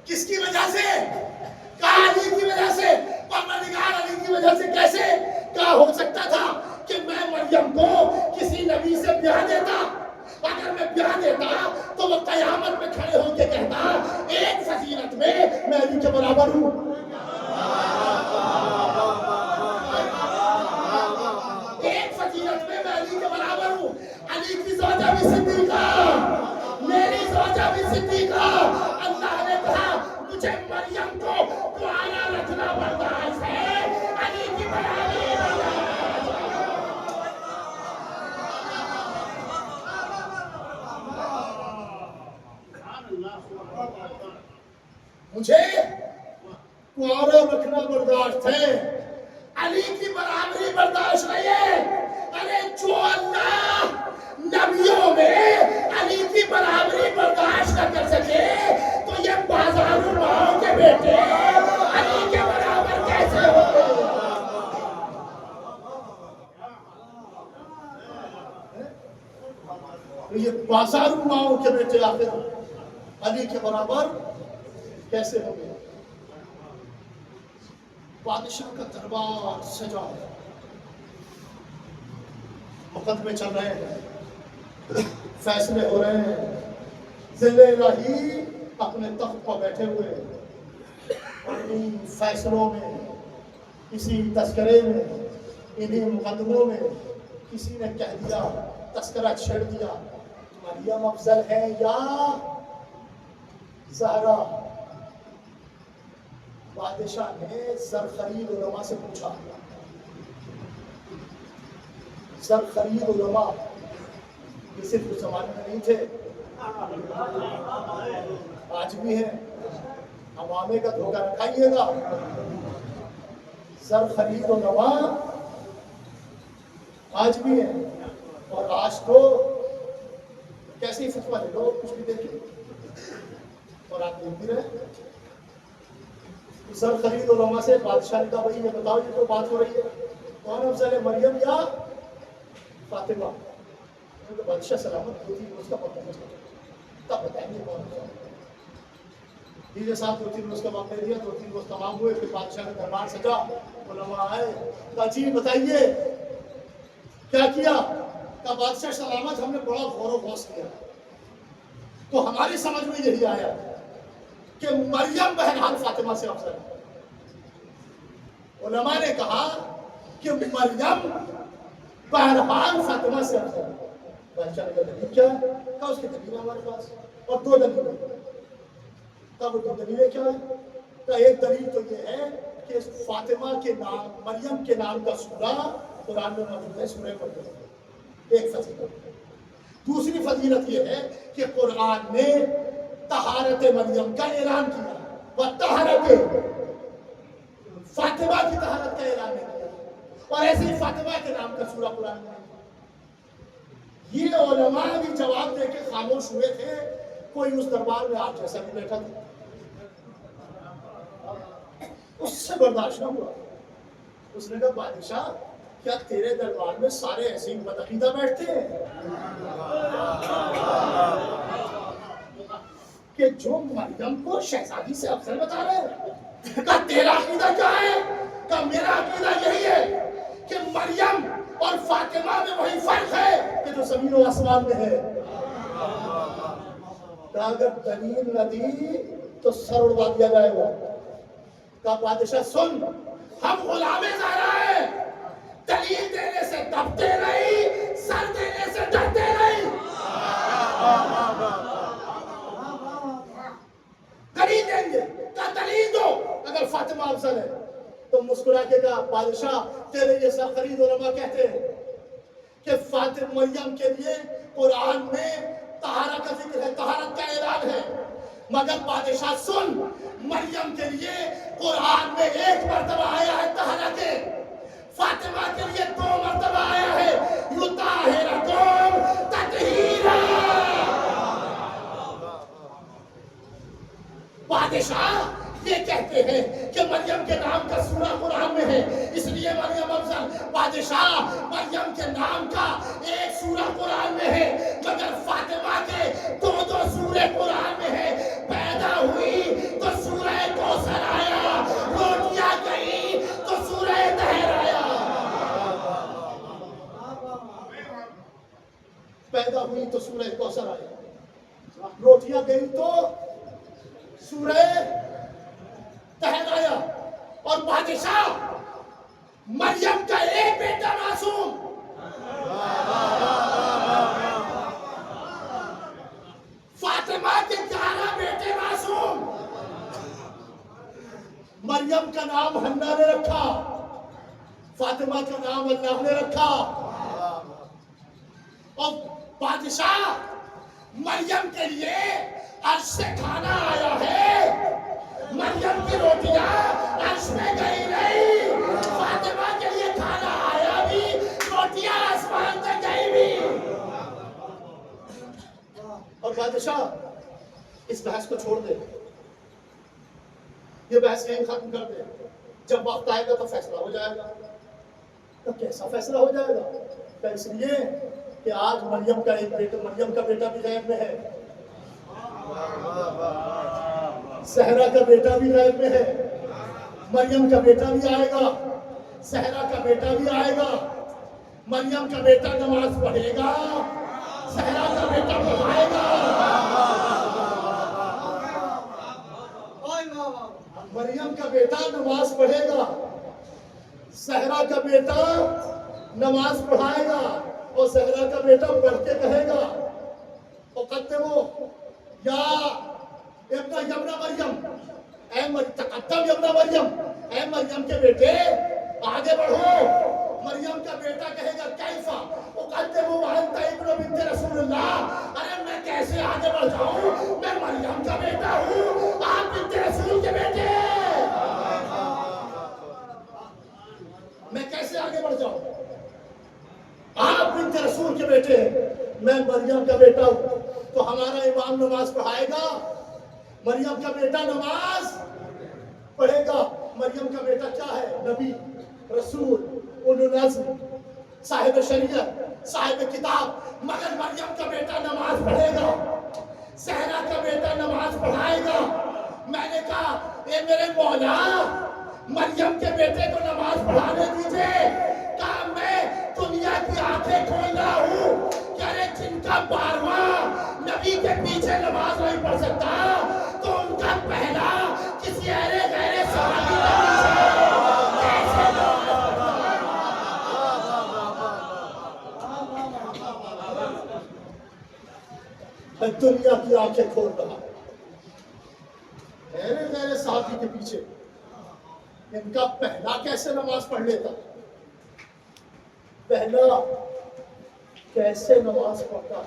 کس کی وجہ سے؟ کہا علی کی وجہ سے۔ پروردگار علی کی وجہ سے کیسے؟ کیا ہو سکتا تھا کہ میں مریم کو کسی نبی سے بیاہ دیتا؟ اگر میں بیاہ دیتا تو وہ قیامت میں کھڑے ہو کے کہتا ایک فضیلت میں علی کے برابر ہوں، ایک فضیلت میں علی کے برابر ہوں۔ علی کی زوجہ بھی صدیقہ، میری زوجہ بھی صدیقہ۔ اللہ نے کہا مجھے مریم کو دعایا رکھنا برداشت ہے، علی کی برابری مجھے کنوارا رکھنا برداشت ہے، علی کی برابری برداشت نہیں ہے۔ ارے جو اللہ نبیوں میں علی کی برابری برداشت نہ کر سکے تو یہ بازاروں ماؤں کے بیٹے علی کے برابر کیسے ہوتے؟ یہ بازاروں ماؤں کے بیٹے آخر علی کے برابر کیسے ہو گئے؟ بادشاہ کا دربار سجا ہے، مقدمے چل رہے ہیں، فیصلے ہو رہے ہیں، ذل الہی اپنے تخت پر بیٹھے ہوئے، اور ان فیصلوں میں، کسی تذکرے میں، انہی مقدموں میں کسی نے کہہ دیا، تذکرہ چھیڑ دیا، مریم افضل ہے یا زہرا؟ بادشاہ نے زر خرید علماء سے پوچھا، زر خرید علماء یہ صرف اس زمانے میں نہیں تھے، آج بھی ہیں، عوامے کا دھوکہ نہ کھائیے گا۔ زر خرید علماء آج بھی ہیں، اور آج تو کیسے فتویٰ لے لو، کچھ بھی دیکھیں اور آپ دیکھ بھی رہے۔ زر خرید علماء سے بادشاہ نے کہا بھائی یہ بتاؤ یہ تو بات ہو رہی ہے، کون افضل ہے، مریم یا فاطمہ؟ بادشاہ سلامت دو تین روز کا وقت ہے، تب بتائیں گے کون افضل ہے۔ دیجیے صاحب 2-3 روز کا وقت دے دیا، 2-3 روز تمام ہوئے، پھر بادشاہ کا دربار سجا، علماء آئے، کہا جی بتائیے کیا کیا؟ کہا بادشاہ سلامت ہم نے بڑا غور و خوض کیا تو ہماری سمجھ میں یہی آیا کہ مریم بہرحال فاطمہ سے افضل ہے۔ علماء نے کہا کہ مریم بہرحال فاطمہ سے افضل ہے۔ بادشاہ نے کہا دلیل کیا ہے؟ کہا اس کی دلیل ہے ہمارے پاس، اور 2 دلیلیں۔ کہا وہ 2 دلیلیں کیا ہے؟ کہا ایک دلیل تو یہ ہے کہ فاطمہ کے نام، مریم کے نام کا سورہ قرآن میں موجود ہے، سورہ مریم، ایک فضیلت۔ دوسری فضیلت یہ ہے کہ قرآن نے طہارت مریم کا اعلان کیا، وطہرت فاطمہ کی طہارت کا اعلان نہیں کیا، اور ایسے ہی فاطمہ کے نام کا سورہ قرآن میں۔ یہ علماء بھی جواب دے کے خاموش ہوئے تھے، کوئی اس دربار میں آپ جیسا بھی بیٹھا تھا، اس سے برداشت نہ ہوا۔ اس نے کہا بادشاہ کیا تیرے دربار میں سارے ایسے ہی بدعقیدہ بیٹھتے ہیں کہ جو مریم کو شہزادی سے افضل بتا رہے ہیں؟ کہا تیرا عقیدہ کیا ہے؟ کہا میرا عقیدہ یہی ہے کہ مریم اور فاطمہ میں وہی فرق ہے کہ جو زمین و آسمان میں ہے۔ کہا اگر دلیل نہ دی تو سر اڑوا دیا جائے گا۔ کہا بادشاہ سن، ہم غلام زہرا ہیں، دلیل دینے سے دبتے نہیں، سر دینے سے ڈرتے نہیں۔ دلیل دیں گے، کہا دلیل دو اگر فاطمہ افضل ہے۔ تو مسکرا کے کہا بادشاہ تیرے یہ سر خرید علماء کہتے ہیں کہ فاطمہ مریم کے لیے قرآن میں طہارت کا ذکر ہے، طہارت کا اعلان ہے، مگر بادشاہ سن، مریم کے لیے قرآن میں 1 مرتبہ آیا ہے طہارت، فاطمہ کے لیے 2 مرتبہ آیا ہے۔ ہے، مگر فاطمہ کے دو سورے قرآن میں ہے، پیدا ہوئی تو سورہ کوثر آیا، روٹیاں گئی تو سورہ طہر آیا۔ پیدا ہوئی تو سورہ کوثر آیا، روٹیاں گئی تو سورہ طہر آیا۔ اور بادشاہ مریم کا ایک بیٹا معصوم، فاطمہ کے 11 بیٹے معصوم۔ مریم کا نام حنا نے رکھا، فاطمہ کا نام اللہ نے رکھا۔ اور بادشاہ مریم کے لیے عرش سے کھانا آیا ہے، مریم کی روٹیاں عرش میں گئی نہیں، فاطمہ کے لیے کھانا آیا بھی، روٹیاں آسمان تک گئی بھی۔ اور بادشاہ اس بحث کو چھوڑ دے، یہ بحث یہیں ختم کر دے، جب وقت آئے گا تو فیصلہ ہو جائے گا۔ تو کیسا فیصلہ ہو جائے گا؟ کہ اس لیے کہ آج مریم کا ایک بیٹا، مریم کا بیٹا بھی غیب میں ہے، صحرا کا بیٹا بھی غیب میں ہے، مریم کا بیٹا بھی آئے گا، صحرا کا بیٹا بھی آئے گا، مریم کا بیٹا نماز پڑھے گا، صحرا کا بیٹا پڑھائے گا۔ مریم کا بیٹا نماز پڑھے گا، صحرا کا بیٹا نماز پڑھائے گا، اور صحرا کا بیٹا پڑھ کے کہے گا اقدمو یا ابن مریم، تقدم ابن مریم، اے مریم کے بیٹے آگے بڑھو۔ مریم کا بیٹا کہے گا کیفا اقدمو وانت ابن بنت رسول اللہ، ارے میں کیسے آگے بڑھ جاؤں، میں مریم کا بیٹا ہوں، آپ بنت رسول کے بیٹے، میں کیسے آگے بڑھ جاؤں؟ آپ بنت رسول کے بیٹے، میں مریم کا بیٹا ہوں، تو ہمارا امام نماز پڑھائے گا، مریم کا بیٹا نماز پڑھے گا۔ مریم کا بیٹا کیا ہے؟ نبی، رسول، اولو العزم، صاحب شریعت، صاحب کتاب، مگر مریم کا بیٹا نماز پڑھے گا، صحرا کا بیٹا نماز پڑھائے گا۔ میں نے کہا اے میرے مولا، مریم کے بیٹے کو نماز پڑھانے دیجئے، کہا میں دنیا کی آنکھیں کھول رہا ہوں کہ ارے جن کا 12واں نبی کے پیچھے نماز نہیں پڑھ سکتا، تو ان کا پہلا کسی غیر صحابی نبی سے کیسے نماز پڑھتا؟ میں دنیا کی آنکھیں کھول رہا ہوں، غیر صحابی کے پیچھے ان کا پہلا کیسے نماز پڑھ لیتا، پہلا کیسے نماز پڑھتا۔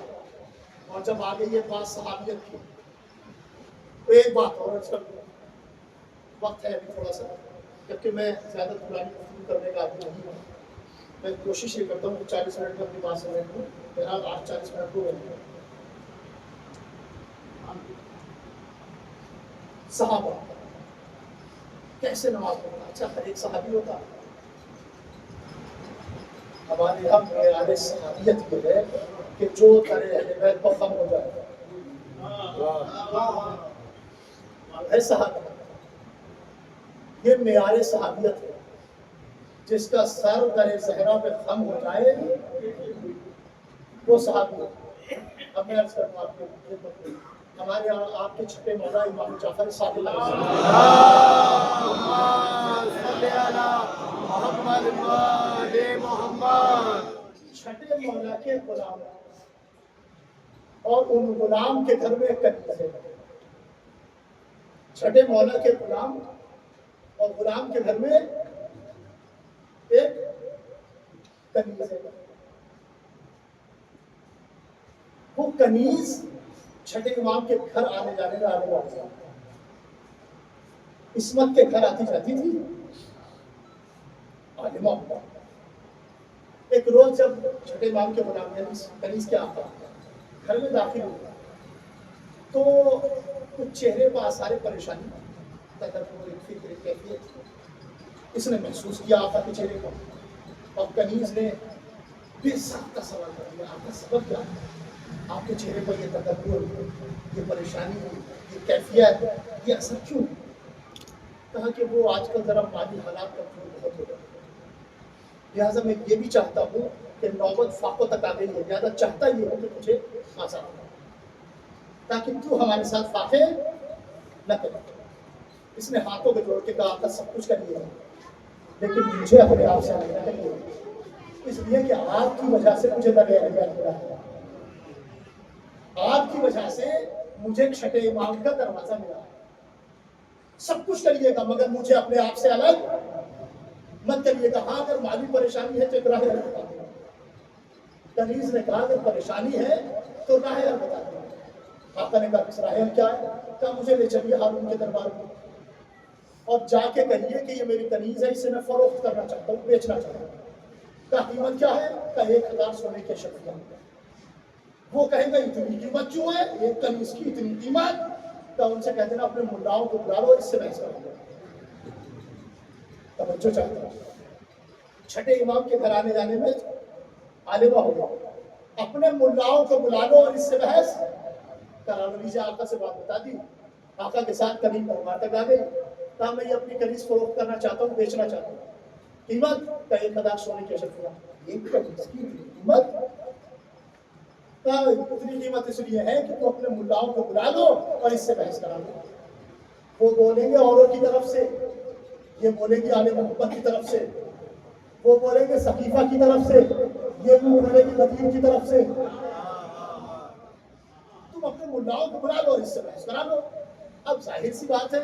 اور جب آگے یہ بات صحابیت کی، تو ایک بات اور عرض کر دوں، وقت ہے ابھی تھوڑا سا، جبکہ میں زیادہ پرانی گفتگو کرنے کا آدمی نہیں ہوں، میں کوشش یہ کرتا ہوں کہ 40 منٹ میں اپنی بات سمجھ لوں، میرا 40 منٹ ہو گئے۔ صحابہ کیسے نماز پڑھنا؟ اچھا ہر ایک صحابی ہوتا، ہمارے یہاں معیار صحابیت یہ ہے کہ جو کرے اہل بیت کو ختم ہو جائے، ہے صحابہ، یہ معیار صحابیت ہے، جس کا سر در زہرا پہ خم ہو جائے وہ صحابی ہے۔ اب میں عرض کروں آپ کے خدمت میں، ہمارے یہاں آپ کے چھٹے مولا امام جعفر صادق علیہ السلام، چھٹے مولا کے غلام اور ان غلام کے گھر میں ایک کنیز ہے، چھٹے مولا کے غلام اور غلام کے گھر میں ایک کنیز ہے۔ وہ کنیز چھٹے امام کے گھر آنے جانے میں آنے والی ہے، عصمت کے گھر آتی جاتی تھی، عالمہ ہوتا۔ ایک روز جب چھٹے امام کے غلام کنیز کے آقا گھر میں داخل ہوا تو کچھ چہرے پر آثار پریشانی، تدبر، فکر، کیفیت اس نے محسوس کیا آقا کے چہرے پر، اور کنیز نے بے سخت سوال کر دیا، آپ کا سبب کیا ہے؟ آپ کے چہرے پر یہ تکبر، یہ پریشانی، یہ کیفیت، یہ اثر کیوں؟ کہا کہ وہ آج کل ذرا مالی حالات کا بہت ہو رہا ہے، لہٰذا میں یہ بھی چاہتا ہوں کہ نوبت فاقوں تک آ گئی ہے، لہٰذا چاہتا یہ ہوں کہ مجھے آزاد ہو تاکہ تو ہمارے ساتھ فاقے نہ کرے۔ اس نے ہاتھوں کو جوڑ کے کہا تھا سب کچھ کریے لیکن مجھے اپنے آپ سے نہ کریے، اس لیے کہ آپ کی وجہ سے مجھے لگے ملا ہے، آپ کی وجہ سے مجھے چھٹے امام کا دروازہ ملا ہے، سب کچھ کریے گا مگر مجھے اپنے آپ سے الگ مت کریے گا۔ ہاں اگر مالی پریشانی ہے تو راہ حل بتا دیں۔ کنیز نے کہا اگر پریشانی ہے تو راہ حل بتا دیں۔ آقا نے کہا کس راہ حل کیا ہے؟ کہا مجھے لے چلیے ہارون کے دربار میں اور جا کے کہیے کہ یہ میری کنیز ہے، اسے میں فروخت کرنا چاہتا ہوں، بیچنا چاہتا ہوں۔ کہا قیمت کیا ہے؟ کہا 1000 سونے کے شکریہ۔ وہ کہیں گے اتنی قیمت کیوں ہے؟ ایک کنیز کی اتنی قیمت؟ تو ان سے کہہ دینا اپنے ملاؤں کو بلا لو، اس سے بحث کرو۔ توجہ چاہتا ہوں، چھٹے امام کے گھر آنے جانے میں عالمہ ہوگا، اپنے ملاؤں کو بلا لو اور اس سے بحث کرا لو۔ نیچے آقا سے بات بتا دی، آقا کے ساتھ کنیز دربار تک آ گئی، کہا میں یہ اپنی کنیز فروخت کرنا چاہتا ہوں، بیچنا چاہتا ہوں۔ قیمت کا 1000 سونے کی اشرفیہ۔ ایک کنیز کی قیمت؟ کہا اتنی قیمت اس لیے ہے کہ تو اپنے ملاؤں کو بلا لو اور اس سے بحث کرا لو۔ وہ بولیں گے اوروں کی طرف سے، یہ بولے گی آل محبت کی طرف سے، وہ بولیں گے ثقیفہ کی طرف سے، یہ بولے گی غدیر کی طرف سے۔ تم اپنے ملاؤں کو بلا لو اور اس سے بحث کرا لو۔ اب ظاہر سی بات ہے،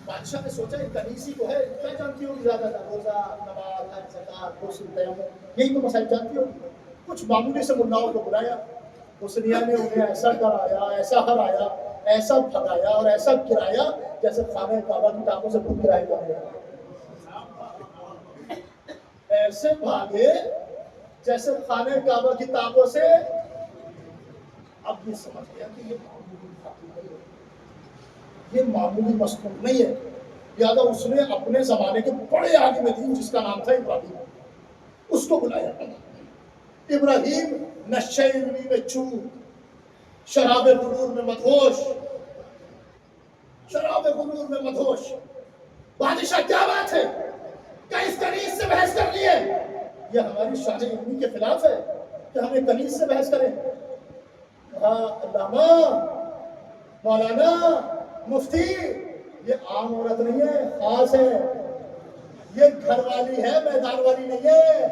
بادشاہ نے سوچا ایک کنیزی کو ہے، کیا جانتی ہوگی زیادہ تر؟ روزہ، نماز، حج، زکات، غسل، تیمم، یہی تو مسائل جانتی ہوگی۔ کچھ معمولی سے ملاؤں کو بلایا، حسنیہ نے انہیں ایسا کرایا، ایسا ہرایا، ایسا بھگایا اور ایسا گرایا جیسے خانہ کعبہ کی ٹاپوں سے خود گرائے جا رہے ہیں۔ ایسے بھاگے جیسے خانہ کعبہ کی ٹاپوں سے۔ اب یہ سمجھ گیا کہ یہ معمولی خاتون نہیں ہے، یہ معمولی مصنوع نہیں ہے، لہٰذا اس نے اپنے زمانے کے بڑے عالم دین جس کا نام تھا ابراہیم، اس کو بلایا۔ ابراہیم نشے علمی میں چور، شراب غرور میں مدہوش، شراب غرور میں مدہوش۔ بادشاہ کیا بات ہے کہ اس کنیز سے بحث کر لیے؟ یہ ہماری شان علمی کے خلاف ہے کہ ہمیں کنیز سے بحث کریں۔ کہا علامہ، مولانا، مفتی، یہ عام عورت نہیں ہے، خاص ہے، یہ گھر والی ہے، میدان والی نہیں ہے،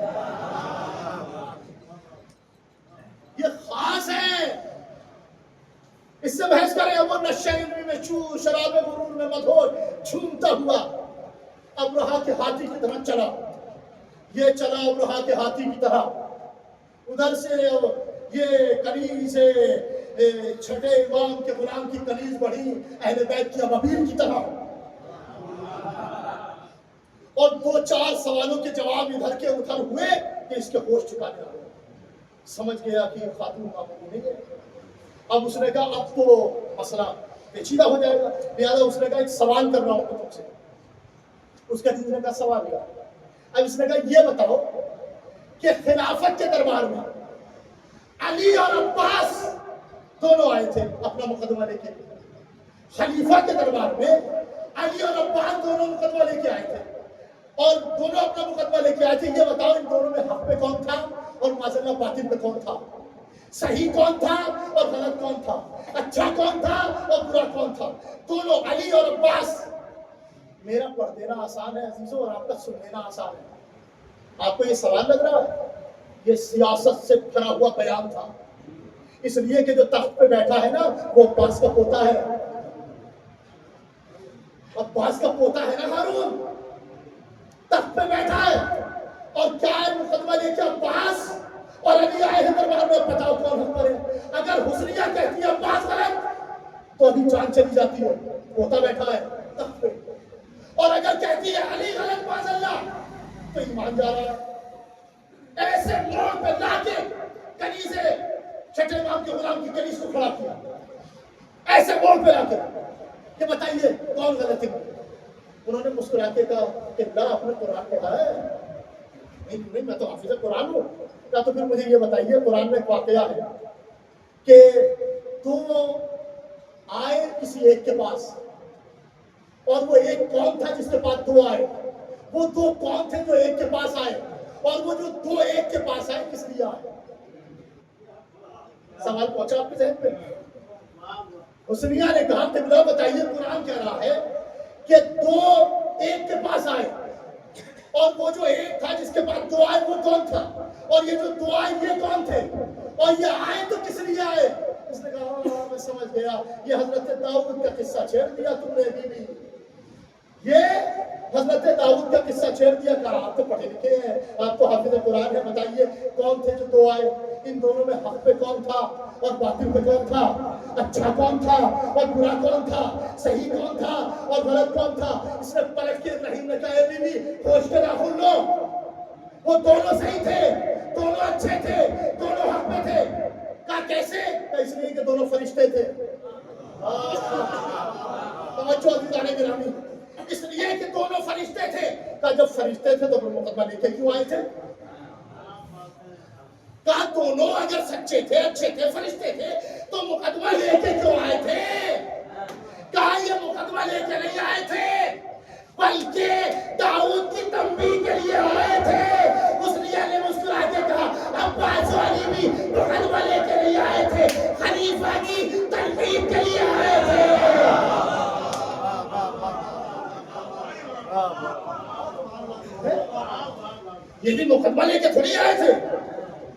یہ خاص ہے، اس سے بحث کریں۔ وہ نشے علمی میں چور، شراب غرور میں مدہوش، جھومتا ہوا ابرہا کے ہاتھی کی طرح چلا۔ یہ چلا ابرہا کے ہاتھی کی طرح، ادھر سے یہ کنیز چھٹے امام کے غلام کی کنیز بڑھی اہل بیت کی ابابیل کی طرح، اور 2-4 سوالوں کے جواب ادھر کے ادھر ہوئے کہ اس کے ہوش چکانے آئے۔ سمجھ گیا کہ یہ خاتون معمولی نہیں ہے۔ اب اس نے کہا اب تو مسئلہ پیچیدہ ہو جائے گا، لہٰذا اس نے کہا ایک سوال کر رہا ہوں تم سے۔ اس کا نے کہا سوال کیا؟ اب اس نے کہا یہ بتاؤ کہ خلافت کے دربار میں علی اور عباس دونوں آئے تھے اپنا مقدمہ لے کے، خلیفہ کے دربار میں علی اور عباس دونوں مقدمہ لے کے آئے تھے، اور دونوں اپنا مقدمہ لے کے آئے تھے۔ یہ بتاؤ ان دونوں میں حق پہ کون تھا اور معاذ اللہ باطل پہ کون تھا؟ صحیح کون تھا اور غلط کون تھا؟ اچھا کون تھا اور برا کون تھا؟ دونوں علی اور عباس۔ میرا پڑھ دینا آسان ہے عزیزوں، اور آپ کا سن لینا آسان ہے۔ آپ کو یہ سوال لگ رہا ہے؟ یہ سیاست سے بھرا ہوا بیان تھا، اس لیے کہ جو تخت پہ بیٹھا ہے نا وہ عباس کا پوتا ہے، عباس کا پوتا ہے نا ہارون، تخت پہ بیٹھا ہے، اور کیا ہے مقدمہ لے کے عباس اور علی آئے ہیں دربار میں، بتاؤ کون حق پر ہے؟ اگر حسنیہ کہتی ہے عباس غلط تو ابھی جان چلی جاتی ہے، پوتا بیٹھا ہے تخت پہ، اور اگر کہتی ہے علی غلط معاذ اللہ تو ایمان جا رہا ہے۔ ایسے موڑ پہ لا کے کنیزے چھٹے امام کے غلام کی کنیز کو کھڑا کیا، ایسے موڑ پہ لا کے کہ بتائیے کون غلط ہے؟ انہوں نے مسکرا کے کہا کہ اللہ آپ نے قرآن پڑھا ہے؟ نہیں میں تو حافظ قرآن ہوں۔ کہا تو پھر مجھے یہ بتائیے، قرآن میں ایک واقعہ ہے کہ دو آئے کسی ایک کے پاس، اور وہ ایک کون تھا جس کے پاس دو آئے؟ وہ دو کون تھے جو ایک کے پاس آئے؟ اور وہ جو دو ایک کے پاس آئے کس لیے آئے؟ سوال پہنچا آپ کے ذہن پہ؟ حسنیہ نے کہا کہ بلا بتائیے، قرآن کہہ رہا ہے کہ دو ایک کے پاس آئے، اور وہ جو ایک تھا جس کے پاس دو آئے وہ کون تھا؟ اور یہ جو دو آئے یہ کون تھے؟ اور یہ آئے تو کس لیے آئے؟ اس نے کہا ہاں میں سمجھ گیا، یہ حضرت داؤد کا قصہ چھیڑ دیا تم نے ابھی بھی، یہ حضرت داؤد کا قصہ چھیڑ دیا۔ کہا آپ تو پڑھے لکھے ہیں، آپ تو حافظ قرآن ہے، بتائیے کون تھے جو دو آئے؟ ان دونوں میں حق پہ کون تھا اور باطل پہ کون تھا؟ اچھا کون تھا اور برا کون تھا؟ صحیح کون تھا اور غلط کون تھا؟ اس نے پلٹ کے ابراہیم نے کہا اے بی بی ہوش کے ناخن لو، وہ دونوں صحیح تھے، دونوں اچھے تھے، دونوں حق میں تھے۔ کہا کیسے؟ کہ اس لیے کہ دونوں فرشتے تھے۔ توجہ عزیزان گرامی، اس لیے کہ دونوں فرشتے تھے۔ کہا جب فرشتے تھے تو مقدمہ لے کے کیوں آئے تھے؟ کہا دونوں اگر سچے تھے، اچھے تھے، فرشتے تھے تو مقدمہ لے کے کیوں آئے تھے؟ کہا یہ مقدمہ لے کے نہیں آئے تھے بلکہ داؤد کی تنبیہ کے لیے آئے تھے۔ اس لیے نے مسکرا کے کہا عباس والی بھی مقدمہ لے کے نہیں آئے تھے، خلیفہ کی تنبیہ کے لیے آئے تھے۔ یہ بھی مقدمہ لے کے تھوڑی آئے تھے،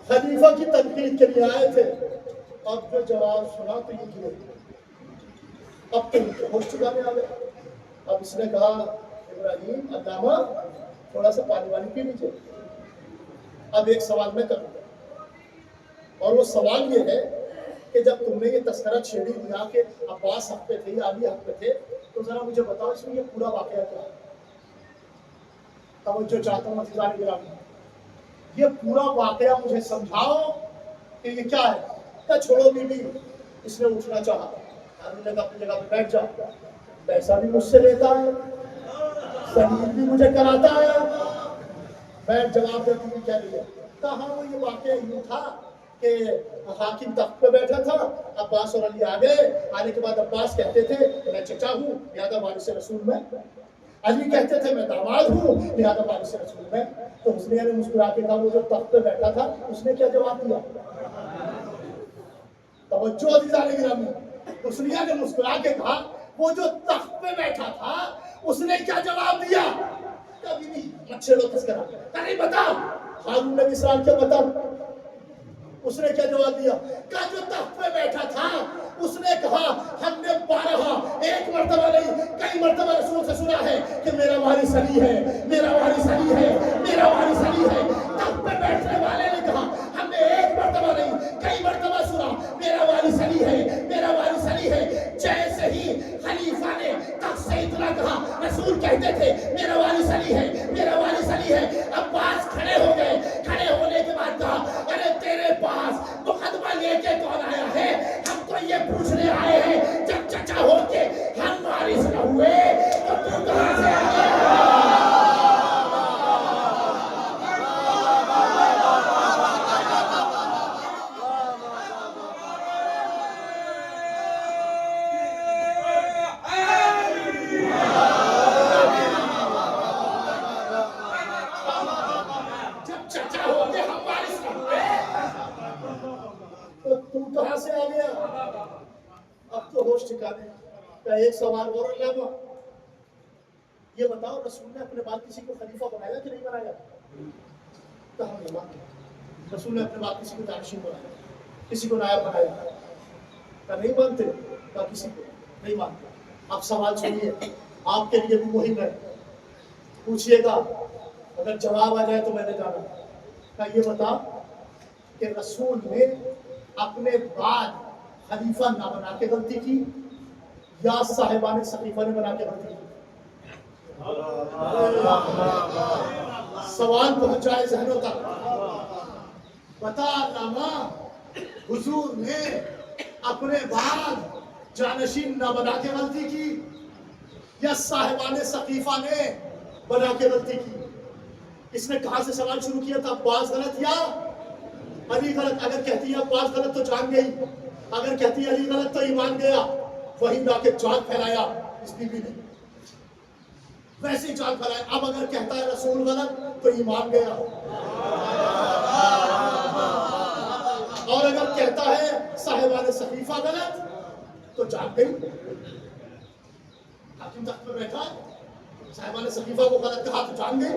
خلیفہ کی تنقید کے لیے آئے تھے۔ اب جو جواب سنا تو یہ کیوں؟ اب تو ہوش ٹھکانے آ گئے۔ اب اس نے کہا ابراہیم علامہ تھوڑا سا پانی وانی پی لیجیے، اب ایک سوال میں کروں گا، اور وہ سوال یہ ہے کہ جب تم نے یہ تذکرہ چھیڑی دیا کہ عباس حق پہ تھے یا علی حق پہ تھے، تو ذرا مجھے بتاؤ اس میں یہ پورا واقعہ کیا ہے؟ توجہ چاہتا ہوں عزیزان گرامی، یہ پورا واقعہ مجھے سمجھاؤ کہ یہ کیا ہے۔ کیا چھوڑو بی بی، اس نے اٹھنا چاہا، ہم نے کہا اپنی جگہ پہ بیٹھ جا، پیسہ بھی مجھ سے لیتا ہے، سلیل بھی مجھے کراتا ہے، بیٹھ جواب دیتی بھی کیا لیا۔ کہا وہ یہ واقعہ یوں تھا کہ حاکم تخت پہ بیٹھا تھا، عباس اور علی آگے، آنے کے بعد عباس کہتے تھے میں چچا ہوں لہذا وارث رسول میں، علی کہتے تھے میں داماد ہوں لہذا وارث رسول میں۔ تو حسنیہ نے مسکرا کے کہا وہ جو تخت پہ بیٹھا تھا اس نے کیا جواب دیا؟ توجہ عزیزان گرامی، حسنیہ نے مسکرا کے کہا وہ جو تخت پہ بیٹھا تھا اس نے کیا جواب دیا؟ کبھی نہیں مت چھیڑو تذکرہ، نہیں بتا ہارون نبی اسلام کیا بتا، اس نے کیا جواب دیا؟ کہا جو تخت پہ بیٹھا تھا اس نے کہا ہم نے بارہا، ایک مرتبہ نہیں کئی مرتبہ رسول سے سنا ہے کہ میرا وارث علی ہے، میرا وارث علی ہے، میرا وارث علی ہے۔ تخت پہ بیٹھنے والے نے کہا ہم نے ایک مرتبہ نہیں کئی مرتبہ سنا میرا وارث علی ہے، میرا وارث علی ہے۔ جیسے ہی خلیفہ نے تخت سے اتنا کہا، رسول کہتے تھے میرا وارث علی ہے، میرا وارث علی ہے۔ عباس کھڑے ہو گئے، کھڑے ہونے کے بعد کہا ارے تیرے پاس مقدمہ لے کے کون آیا ہے؟ ہم تو یہ پوچھنے آئے ہیں جب چچا ہو کے ہم وارث نہ ہوئے تو تو کہاں سے آ گیا؟ جب چچا ہو کے ہم وارث نہ ہوئے تو تو کہاں سے آ گیا؟ اب تو ہوش ٹھکانے کا ایک سوال اور علامہ یہ بتاؤ رسول نے اپنے بعد کسی کو خلیفہ بنایا کہ نہیں بنایا؟ کہاں علامہ رسول نے اپنے بعد کسی کو جانشین بنایا، کسی کو نائب بنایا؟ کہا نہیں مانتے، کہا کسی کو نہیں مانتے۔ آپ سوال سنیے، آپ کے لیے بھی مہم ہے، پوچھئے گا، اگر جواب آ جائے تو میں نے جانا۔ کہا یہ بتا کہ رسول نے اپنے بعد خلیفہ نہ بنا کے غلطی کی یا صاحبان سقیفہ نے بنا کے غلطی کی؟ سوال پہنچائے ذہنوں تک، بتا علامہ حضور نے اپنے بعد جانشین نہ بنا کے غلطی کی یا صاحبان سقیفہ نے بنا کے غلطی کی؟ اس نے کہاں سے سوال شروع کیا تھا؟ عباس غلط یا علی غلط اگر کہتی ہے پاس غلط تو جان گئی، اگر کہتی ہے علی غلط تو ایمان گیا. وہی لا کے جان پھیلایا اس بیوی نے، ویسے ہی جان پھیلایا. اب اگر کہتا ہے رسول غلط تو ایمان گیا، اور اگر کہتا ہے صاحبان صحیفہ غلط تو جان گئی. حاکم تخت پہ بیٹھا، صاحبان صحیفہ کو غلط کہا تو جان گئی.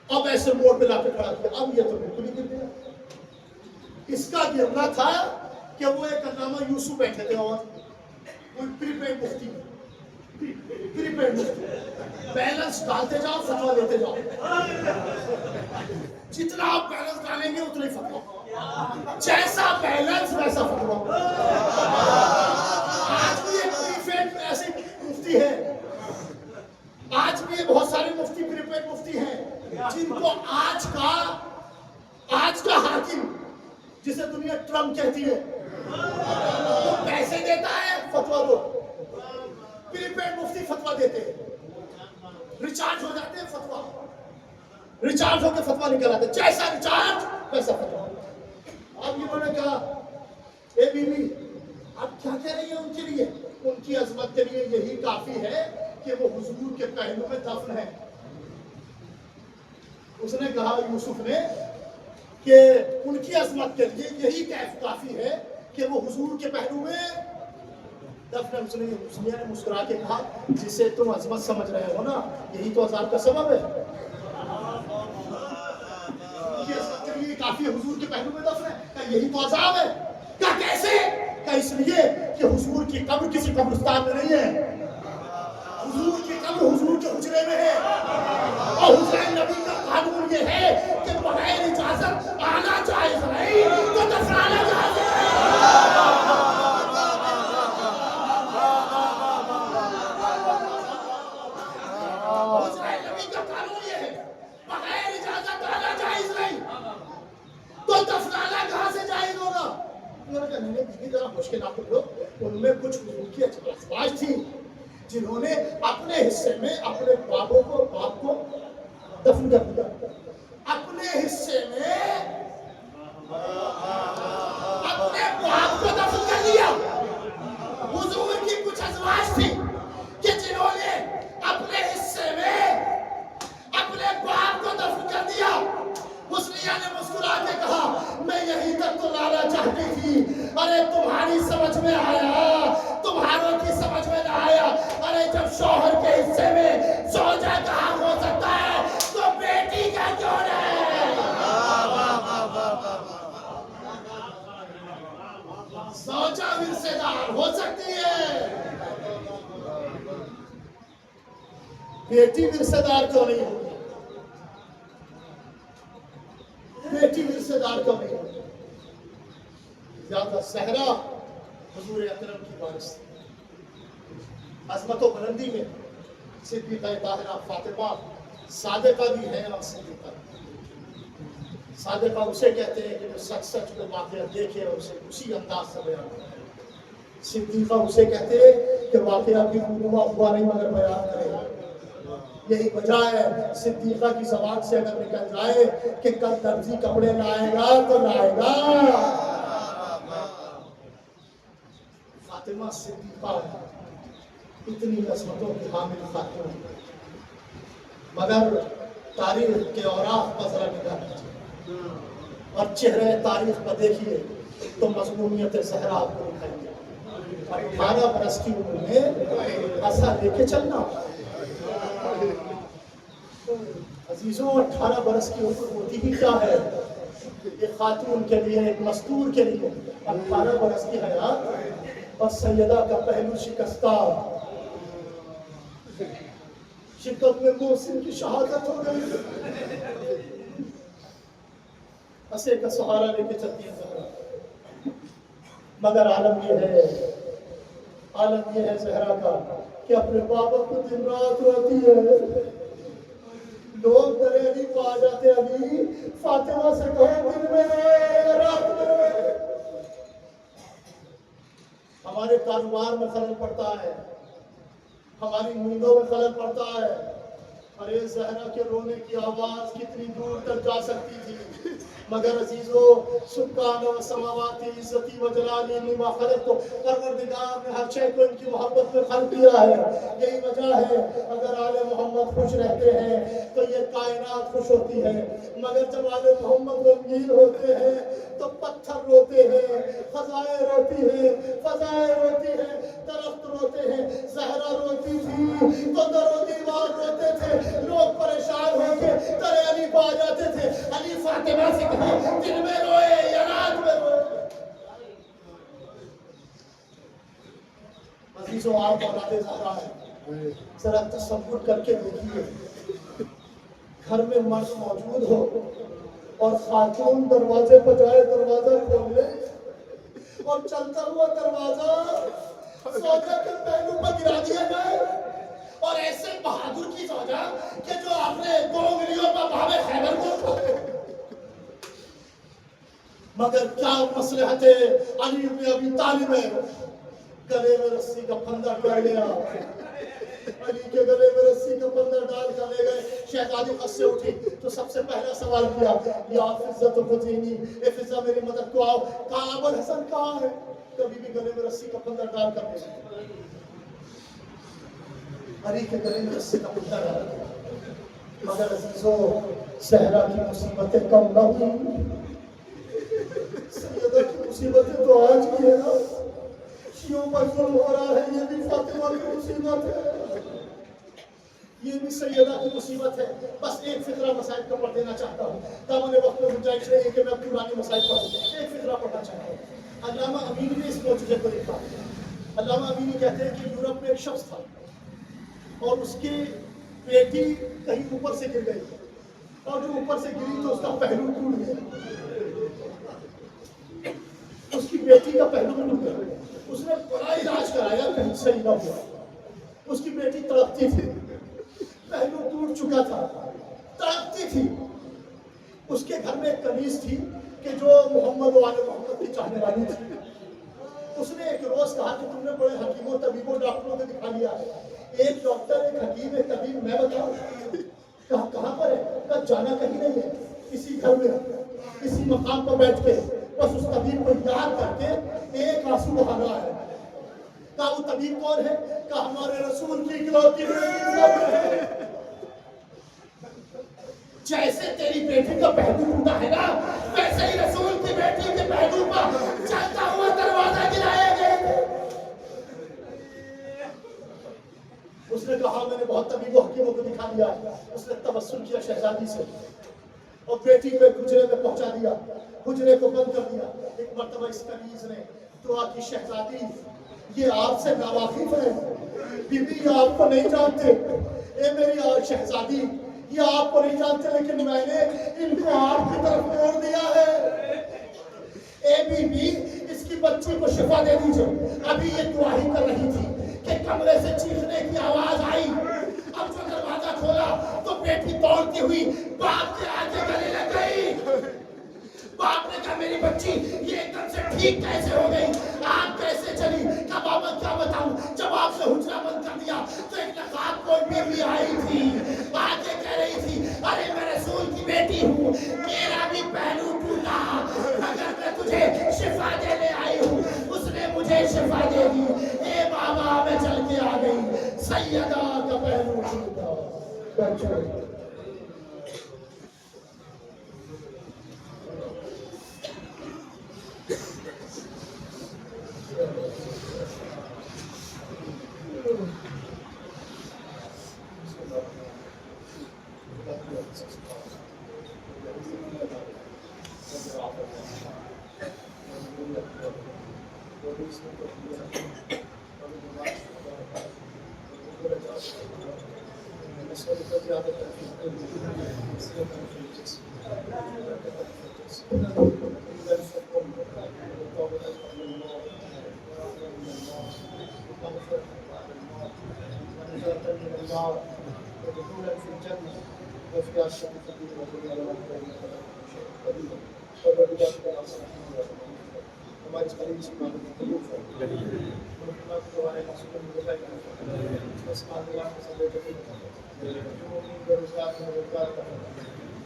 اب ایسے موڑ پہ لا کے کھڑا کیا، اب یہ تو بالکل ہی گر گیا. اس کا گرنا تھا کہ وہ ایک علامہ یوسف بیٹھے تھے اور کوئی پری پیڈ مفتی بیلنس ڈالتے جاؤ فتوا دیتے جاؤ، جتنا آپ بیلنس ڈالیں گے اتنا ہی فتوا، جیسا بیلنس ویسا فتوا. آج بھی ایک پری پیڈ ایسے مفتی ہے، آج بھی بہت سارے مفتی پری پیڈ مفتی ہیں جن کو آج کا حاکم جسے دنیا ٹرمپ کہتی ہے وہ پیسے دیتا ہے فتوا دو. پری پیڈ مفتی فتوا دیتے ہیں، ریچارج ہو جاتے ہیں فتوا، ریچارج ہو کے فتوا نکل آتے، جیسا ریچارج ویسا فتوا. اب انہوں نے کہا اے بی بی آپ کیا کہہ رہی ہیں ان کے لیے؟ ان کی عظمت کے لیے یہی کافی ہے کہ وہ حضور کے پہلو میں دفن ہے. اس نے کہا یوسف نے کہ ان کی عظمت کے لیے یہی کافی ہے کہ وہ حضور کے پہلو میں دفن. اس نے مسکرا کے کہا جسے تم عظمت سمجھ رہے ہو نا یہی تو عذاب کا سبب ہے. ان کی عظمت کے لیے کافی ہے حضور کے پہلو میں دفن ہے، کہ یہی تو عذاب ہے. کیا کیسے؟ کہ اس لیے کہ حضور کی قبر کسی قبرستان میں نہیں ہے، حضور کی قبر حضور کے حجرے میں ہے. اور حجرہ نبی کا قانون یہ ہے کہ بغیر اجازت آنا جائز نہیں تو دفنانا جائز ہے. حجرہ نبی کا قانون یہ ہے، بغیر اجازت آنا جائز نہیں تو دفنانا کہاں سے جائز ہوگا؟ انہوں نے کہا نہیں ذرا مشکل آپ لوگ. ان میں کچھ حضور کی ازواج تھی جنہوں نے اپنے حصے میں اپنے باپ کو دفن کر دیا، اپنے حصے میں اپنے باپ کو دفن کر دیا. حضور کی کچھ ازواج تھی کہ جنہوں نے اپنے حصے میں اپنے باپ کو دفن کر دیا. حسنیہ نے مسکرا کے کہا میں یہی تک تو لانا چاہتی تھی، ارے تمہاری سمجھ میں آیا، تمہاروں کی سمجھ میں نہ آیا. ارے جب شوہر کے حصے میں زوجہ کا حق ہو سکتا ہے تو بیٹی کا کیوں نہیں؟ زوجہ ورثے دار ہو سکتی ہے، بیٹی ورثے دار کیوں نہیں ہوگی؟ بیٹی ورثے دار کیوں نہیں ہوگی؟ زیادہ صحرا حضور اکرم کی وارث تھی. عظمت و بلندی میں صدیقہ طاہرہ فاطمہ صادقہ بھی ہے اور صدیقہ بھی. صادقہ اسے کہتے ہیں کہ جو سچ سچ کو واقعہ دیکھے اور اسے اسی انداز سے بیان کرے. صدیقہ اسے کہتے ہیں کہ واقعہ بھی ہوا نہیں مگر بیان کرے. یہی وجہ ہے صدیقہ کی زبان سے اگر نکل جائے کہ کل درزی کپڑے لائے گا تو لائے گا. فاطمہ صدیقہ اتنی عظمتوں کی حامل خاتون، مگر تاریخ کے اوراق پر ذرا نگاہ کیجیے اور چہرے تاریخ پر دیکھیے تو مظلومیت زہرا آپ کو دکھائیں گے. 18 برس کی عمر میں عصا لے کے چلنا عزیزوں، 18 برس کی عمر ہوتی ہی کیا ہے ایک خاتون کے لیے، ایک مستور کے لیے. 18 برس کی حیات اور سیدہ کا پہلو شکستہ، شدت میں محسن کی شہادت ہو گئی. عصے کا سہارا لے کے چلتی ہے زہرا. مگر عالم یہ ہے زہرا کا کہ اپنے بابا کو دن رات روتی ہے. لوگ دریانی پا جاتے ابھی فاطمہ سے کہو دن میں رہے رات میں رہے. ہمارے کاروبار میں خلل پڑتا ہے، ہماری نیندوں میں خلل پڑتا ہے. ارے زہرا کے رونے کی آواز کتنی دور تک جا سکتی تھی، مگر عزیزو سبحان و سماواتی عزتی و جلالی لما خلق کو پروردگار نے ہر شے کو ان کی محبت میں خلق کیا ہے. یہی وجہ ہے اگر آل محمد خوش رہتے ہیں تو یہ کائنات خوش ہوتی ہے. مگر جب آل محمد غمگین ہوتے ہیں تو پتھر روتے ہیں، فضائیں روتی ہیں، فضائیں روتی ہیں، درخت روتے ہیں. زہرا روتی تھی تو در و دیوار روتے تھے، لوگ پریشان ہو کے در علی پا جاتے تھے. علی فاطمہ سے کہا دن میں روئے یا رات میں روئے. عزیزو آپ اولاد زہرا ہے، ذرا تصور کر کے دیکھیے گھر میں مرد موجود ہو اور خاتون دروازے پر جائے، دروازہ کھول لے اور چلتا ہوا دروازہ زوجہ کے پہلو پر گرا دیا جائے، اور ایسے بہادر کی زوجہ کہ جو اپنے 2 انگلیوں پر بھاوے خیبر کو کھائے. مگر کیا مصلحت علی بن ابی طالب ہے، گلے میں رسی کا پھندا ڈال لیا. علی کے گلے میں رسی کا پھندا ڈال کر لے گئے. شہزادی خود سے اٹھی تو سب سے پہلا سوال کیا، یا فضہ تو خزینی، اے فضہ میری مدد کو آؤ. کہا ابو الحسن کہاں ہے؟ کبھی بھی گلے میں رسی کا پھندا ڈال کر لے گئے. علی کے گلے میں رسی کا پھندا ڈال دیا. مگر عزیزو صحرا کی مصیبتیں کم نہ ہوئی. سیدہ کی مصیبتیں تو آج بھی ہے نا. شیعوں پر ظلم ہو رہا ہے، یہ بھی فاطمہ کی مصیبت ہے، یہ بھی سیدہ کی مصیبت ہے. بس ایک فقرہ مسائل کا پڑھ دینا چاہتا ہوں، دامن وقت میں گنجائش نہیں ہے کہ میں پرانی مسائل پڑھوں. ایک فقرہ پڑھنا چاہتا ہوں. علامہ امینی نے اس معجزے کو لکھا. علامہ امینی کہتے ہیں کہ یورپ میں ایک شخص تھا اور اس کی بیٹی کہیں اوپر سے گر گئی، اور جو اوپر سے گری تو اس کا پہلو ٹوٹ گیا. اس کی بیٹی کا پہلو ٹوٹ گیا. اس نے بڑا علاج کرایا، کہیں صحیح نہ ہوا. اس کی بیٹی تڑپتی تھی، پہلو ٹوٹ چکا تھا، تڑپتی تھی. اس کے گھر میں ایک کنیز تھی کہ جو محمد و آل محمد کی چاہنے والی تھی. اس نے ایک روز کہا کہ تم نے بڑے حکیموں طبیبوں ڈاکٹروں کو دکھا لیا ہے، ایک ڈاکٹر ایک حکیم ایک طبیب میں بتاؤں. کہا کہاں پر ہے؟ کہا جانا کہیں نہیں ہے، اسی گھر میں اسی مقام پر بیٹھ کے بس اس طبیب کو یاد کر کے ایک آنسو بہانا ہے. کہا وہ طبیب کون ہے؟ کہا ہمارے رسول کی اکلوتی بیٹی. جیسے تیری بیٹی کا پہلو ٹوٹا ہے نا، ویسے ہی رسول کی بیٹی کے پہلو پر چلتا ہوا دروازہ گرایا گیا. اس نے کہا میں نے بہت طبیبوں حکیموں کو دکھا دیا. اس نے تبسم کیا شہزادی سے اور بیٹی کو حجرے میں پہنچا دیا، حجرے کو بند کر دیا. ایک مرتبہ اس کنیز نے دعا کی، شہزادی یہ آپ سے ناواقف ہے، بی بی یہ آپ کو نہیں جانتے. اے میری شہزادی یہ آپ کو نہیں جانتے، لیکن میں نے ان کو آپ کی طرف موڑ دیا ہے. اے بی بی اس کی بچی کو شفا دے دیجئے. ابھی یہ دعا ہی کر رہی تھی کہ کمرے سے چیخنے کی آواز آئی. اب جو دروازہ کھولا تو بیٹی دوڑتی ہوئی باپ کے آگے گلے لگ گئی. باپ نے کہا میری بچی یہ ایک دم سے ٹھیک کیسے ہو گئی، آپ کیسے چلی؟ کہا بابا کیا بتاؤں، جب آپ نے حجرہ بند کر دیا تو ایک نقاب کوئی بیوی آئی تھی، آگے کہہ رہی تھی ارے میں رسول کی بیٹی ہوں، میرا بھی پہلو ٹوٹا، اگر میں تجھے شفا دینے آئی ہوں. اس نے مجھے شفا دے دی. اے بابا میں چل کے آ گئی، سیدہ کا پہلو ٹوٹا.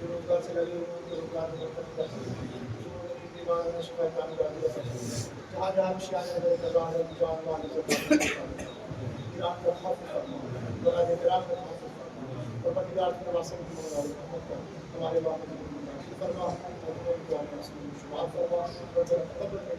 جو روزگار سے لگے ہوئے ان کے روزگار میں برکت کر سکتے جو بیمار ہیں شفا کامیابی کر سکتے جہاں جہاں شیان ہے کزان ہے جان مال ایران کا حافظ فرما بلاد ایران کا حافظ فرما اور پردگار کے واسطے کی مولا رحمت کر ہمارے باپ فرما اور ان کو اپنے شمار فرما اور